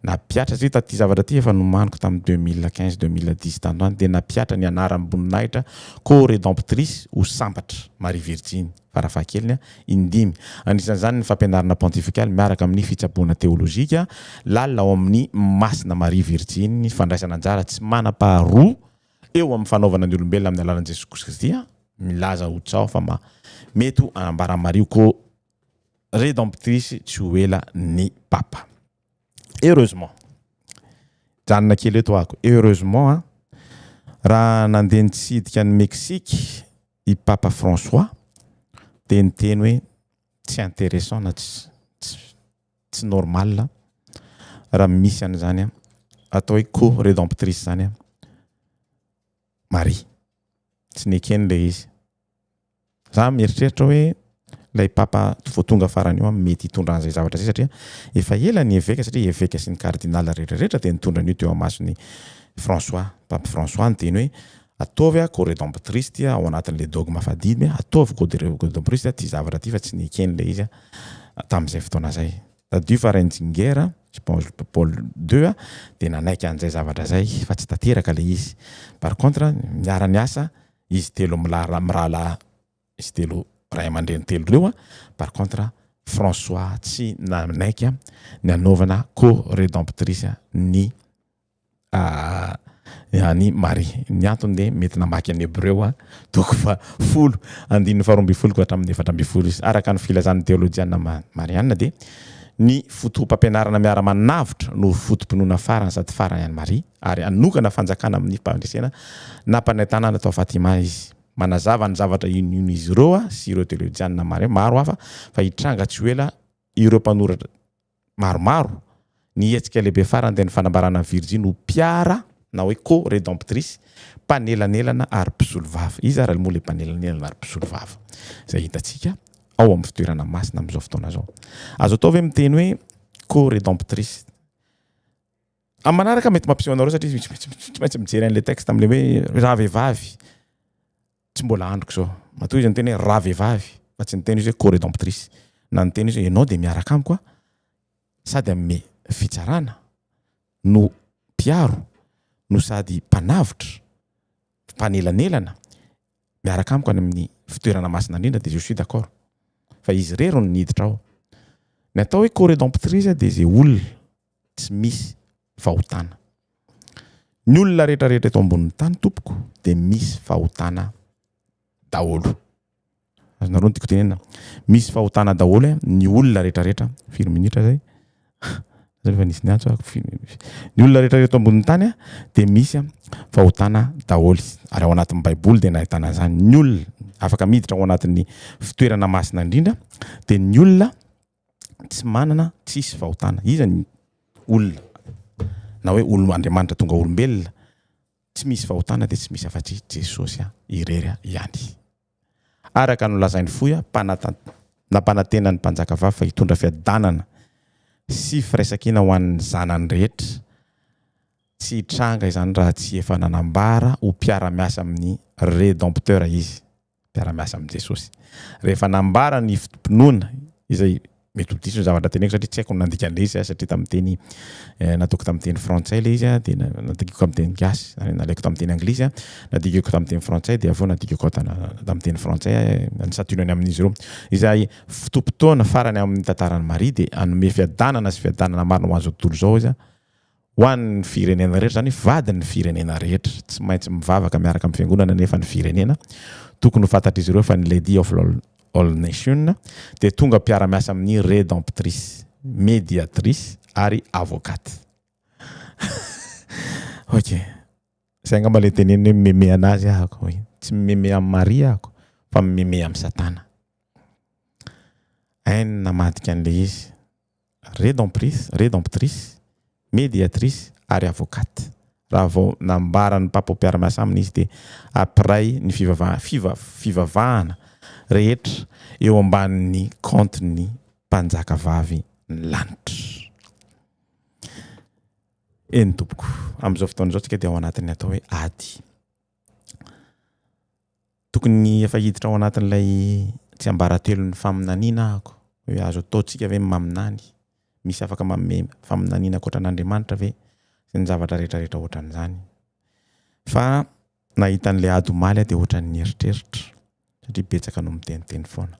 napiatra zay taty zavatra ity efa nomaniko tamin'ny 2015-2010 tandroany dia napiatra ny anaram-boninahitra co-rédemptrice ho sambatra Marie Virgine farafahakeliny indimy anisan'izany ny fampianarana pontifikaly miaraka amin'ny fitsaboana teolojika lalina ao amin'ny masina Marie Virgine fandraisana anjara tsy manam-paharoa eo amin'ny fanaovana ny olombelona amin'ny alalan'i Jesosy Kristy milaza ho tsao fa mety anambara Maria ko rédemptrice tsy ho ela ny papa. Heureusement janona kely eto ako heureusement raha nandeha nitsidika ny Mexique i Papa François dia niteny hoe tsy intéressant na tsy normal raha misy an'izany atao hoe co-rédemptrice zany Marie tsy nekeny le izy za mieritreritra hoe lay papa vao tonga farany eo mety hitondra an'izay zavatra zay satria efa ela ny évêque satria évêque sy ny cardinal rehetrarehetra dia nitondra an'io teo amasony François Papa François niteny hoe ataovy co-rédemptrice ty ao anatin'le dogma fadimy ataovy co-rédemptrice ty zavatra ty fa tsy nekeny le izy tamin'izay fotoana zay tadio fa Renzinger Paul II dia nanaiky an'izay zavatra zay fa tsy tanteraka le izy. Par contre miara-miasa izy telo mirala izy telo ray aman-dreny telo reo par contre François tsy nanaiky ny anaovana co-rédemptrice ny Marie. Ny antony dia mety namaky any Hébreu toko fa 10:12 hatramin'ny 4:12 izy araka ny filazan'ny teolojiana mariana dia ny fotom-pampianarana miara-manavitra no fotom-pinoana farany sady farany any Marie ary anokana fanjakana amin'ny mpandresena nampanentana natao Fatima izy. Manazava ny zavatra ino izy ireo sy ireo teolojiana Marie maro hafa fa hitranga tsy ho ela ireo mpanoratra maromaro ny hetsika lehibe farany dia ny fanambarana Virgile ho mpiara na hoe co-rédemptrice mpanelanelana ary mpisolo vava. Izy ary moa le mpanelanelana ary mpisolo vava zay hitantsika ao amin'ny fitoerana masina amin'izao fotoana zao. Azo atao hoe miteny hoe co-rédemptrice. Amin'ny manaraka mety mampiseho anareo satria tsy maintsy mijery an'ilay texte amin'ilay hoe raha vehivavy tsy mbola androko zao. Matoa izy niteny hoe raha vehivavy fa tsy niteny izy hoe co-rédemptrice. Na niteny izy hoe ianao dia miaraka amiko sady amin'ny fitsarana no mpiaro no sady mpanavitra mpanelanelana miaraka amiko any amin'ny fitoerana masina indrindra dia je suis d'accord. Fa izy rero no niditra ao. Ny atao hoe co-rédemptrice dia izay olona tsy misy fahotana. Ny olona rehetrarehetra eto ambonin'ny tany tompoko dia misy fahotana daholo. Azonareo ny tiako tenenina. Misy fahotana daholo ny olona rehetrarehetra. Firy minitra zay? Zay nisy niantso ny olona rehetrarehetra ambonin'ny tany dia misy fahotana daholo. Ary ao anatin'ny Baiboly dia nahitana an'izany. Ny olona afaka miditra ao anatin'ny fitoerana masina indrindra dia ny olona tsy manana tsisy fahotana. Iza ny olona na hoe Andriamanitra tonga olombelona tsy misy fahotana dia tsy misy afa-tsy Jesosy irery ihany. Araka no lazainy fohy nampanantena ny mpanjaka vavy fa hitondra fiadanana sy firaisan-kina ho an'ny zanany rehetra. Tsy hitranga izany raha tsy efa nanambara ho mpiara-miasa amin'ny rédempteur izy. Mpiara-miasa amin'ny Jesosy. Rehefa nambara ny fotom-pinoana izay mety ho diso ny zavatra teneko satria tsy haiko nandika an'ilay izy satria tamin'ny teny nataoko tamin'ny teny frantsay ilay izy dia nadikiko amin'ny teny gasy, nalaiko tamin'ny teny anglisy nadikiko tamin'ny teny frantsay dia avy eo nadikiko tamin'ny teny frantsay nisatonany amin'izy ireo. Izay fotom-potoana farany amin'ny tantaran'i Marie dia hanome fiadanana sy fiadanana marina ho an'izao tontolo izao izy ho an'ny firenena rehetra zany vadin'ny firenena rehetra. Tsy maintsy mivavaka miaraka amin'ny fiangonana nefa ny firenena tokony ho fantatry izy ireo fa ny Lady of All Nation dia tonga mpiara-miasa amin'ny rédemptrice, médiatrice ary avocate. Ok. Zay angamba ilay teneniny hoe meme anazy ahako. Tsy meme amin'ny Maria ahako fa meme amin'ny Satana. Ainy namadika an'ilay izy. Rédemptrice, médiatrice ary avocate. Raha vao nambarany papa mpiara-miasa aminy izy dia après ny fivavahana rehetra eo ambanin'ny compte-ny mpanjaka vavy ny lanitra. Eny tompoko. Amin'izao fotoana izao tsika dia ao anatin'ny atao hoe ady. Tokony efa hiditra ao anatin'ilay tsy ambaratelon'ny faminaniana ahako. Hoe azo ataontsika ve maminany? Misy afaka manome faminaniana ankoatran'Andriamanitra ve? Sy ny zavatra rehetrarehetra ohatran'izany. Fa nahita an'ilay ady omaly dia ohatran'ny eritreritra. Satria betsaka no miteniteny foana.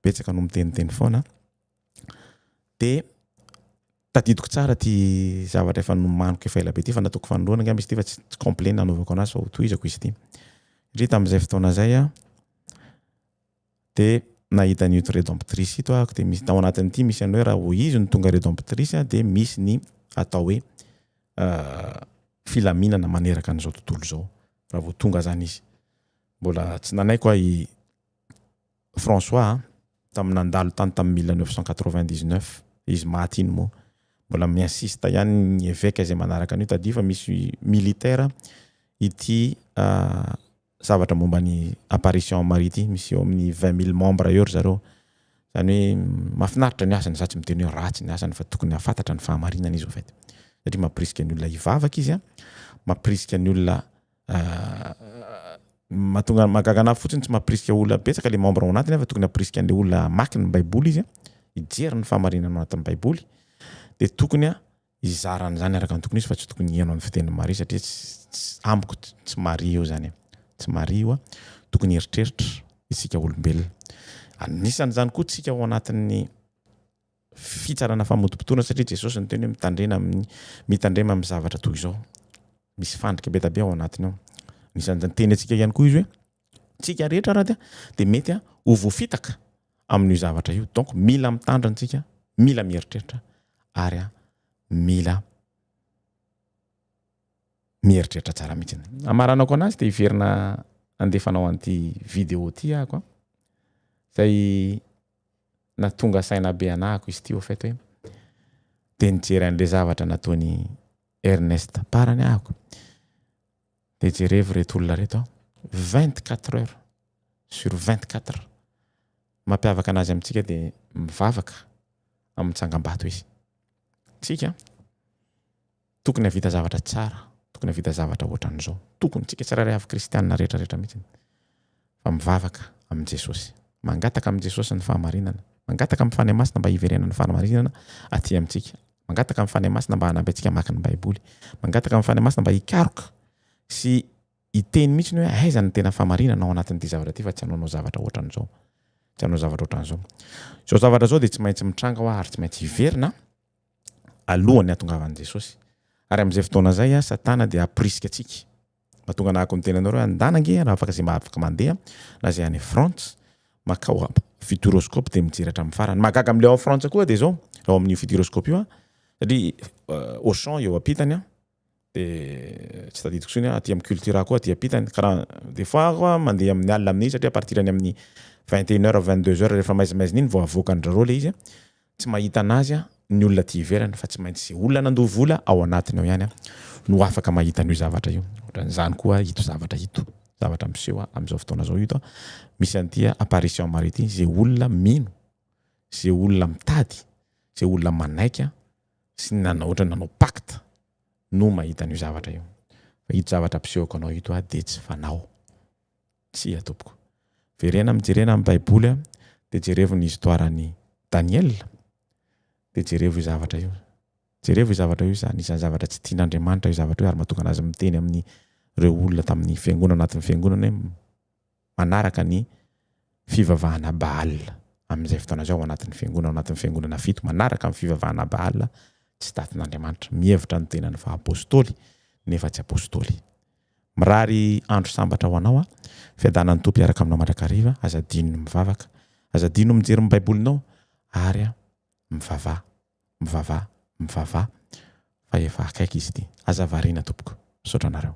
Betsaka no miteniteny foana. Dia tadidiko tsara ty zavatra efa nomaniko efa ela be ty fa nataoko fanoloana angamba izy ty fa tsy complet nanaovako anazy fa ho tohizako izy ty. Satria tamin'izay fotoana zay dia nahita ny rédemptrice ito dia misy tao anatin'ity misy any hoe raha ho izy ny tonga rédemptrice dia misy ny atao hoe filaminana maneraka an'izao tontolo izao. Raha vao tonga zany izy. Mbola tsy nanaiko i François tamin'ny nandalo tany tamin'ny 1999 izy maty iny moa. Mbola miinsista ihany ny évêque izay manaraka an'io tadia fa misy militaire ity zavatra momba ny apparition Marie ity misy eo amin'ny 20,000 membres eo ry zareo. Zany hoe mahafinaritra ny asany, za tsy miteny hoe ratsy ny asany fa tokony hafantatra ny fahamarinana izy ho fait. Satria mampirisika ny olona hivavaka izy mampirisika ny olona mahatonga mahagaga anazy fotsiny tsy mampirisika olona betsaka le membre ao anatiny fa tokony hampirisika an'ilay olona maky ny Baiboly izy ijery ny fahamarinana anatin'ny baiboly dia tokony izaran'izany araka ny tokony izy fa tsy tokony hihaino amin'ny fitenin'ny Maria satria amiko tsy Maria io zany tsy Maria io tokony eritreritra isika olombelona. Anisan'izany koa tsika ao anatin'ny fitsarana famotim-potoana satria Jesosy niteny hoe mitandrema amin'ny zavatra toy izao. Misy fandrika be tabe ao anatiny ao. Anisan'izany teny antsika ihany koa izy hoe tsika rehetra raha dia mety ho voafitaka amin'io zavatra io. Donc mila mitandrina antsika, mila mieritreritra ary mila mieritreritra tsara mihitsy. Amaranako anazy dia hiverina andefanao an'ity vidéo ty ako zay natonga saina be anahako izy ty au fait hoe dia nijery an'ilay zavatra nataony Ernest Parany ahako dia jerevo reto olona reto 24 heures sur 24 mampiavaka anazy amintsika dia mivavaka amin'ny tsangam-bato izy. Tsika tokony havita zavatra tsara, tokony havita zavatra ohatran'izao. Tokony tsika tsirairay avy kristianina rehetrarehetra mihitsy fa mivavaka amin' Jesosy, mangataka amin' Jesosy ny fahamarinana, mangataka amin'ny fanahy masina mba hiverenana ny fahamarinana aty amintsika, mangataka amin'ny fanahy masina mba hanampy antsika mamaky ny baiboly, mangataka amin'ny fanahy masina mba hikaroka sy hiteny mihitsy hoe aiza ny tena fahamarinana ao anatin'ity zavatra ity fa tsy hanaonao zavatra ohatran'izao. Tsy hanao zavatra ohatran'izao. Zao zavatra zao dia tsy maintsy mitranga ary tsy maintsy hiverina alohan'ny hatongavan'i Jesosy. Ary amin'izay fotoana izay Satana dia aprisika antsika. Mahatonga anahako ny tenanao hoe andanange raha afaka izay afaka mandeha na izay any France makao futuroscope dia mijery hatramin'ny farany. Mahagaga amin'ilay ao France koa dia izao ao amin'io futuroscope io satria Auchan eo ampitany dia tsy tadidiko sony aty amin'ny culture koa aty ampitany karaha des fois koa mandeha amin'ny alina amin'iny satria à partir any amin'ny 21h 22h rehefa maizimaizy iny vao avoakany rareo ilay izy tsy mahita anazy ny olona ty iverana fa tsy maintsy olona nandoha vola ao anatiny ao ihany no afaka mahita an'io zavatra io. Ohatran'izany koa ito zavatra ito, zavatra miseho amin'izao fotoana izao ito misy an'ity apparition marity zay olona mino, zay olona mitady, zay olona manaiky sy ohatra nanao pacte no mahita an'io zavatra io. Fa ito zavatra mpisehoko anao ito dia tsy fanao. Tsy tompoko. Verena mijerena amin'ny baiboly dia jerevo ny histoiran'ny Daniel. Dia jerevo io zavatra io. Jerevo io zavatra io anisan'ny zavatra tsy tian'Andriamanitra io zavatra io ary mahatonga anazy miteny amin'ny ireo olona tamin'ny fiangonana anatin'ny fiangonana hoe manaraka ny fivavahana Baal. Amin'izay fotoana izao ao anatin'ny fiangonana fito manaraka amin'ny fivavahana Baal tsy tatin'Andriamanitra. Mihevitra ny tenany fa apôstôly nefa tsy apôstôly. Mirary andro sambatra ho anao fiadanan'ny Tompo hiaraka aminao mandrakariva. Azadino mivavaka, azadino mijery ny baibolinao ary mivavah fa efa akaiky izy ity. Aza variana tompoko. Misaotra anareo.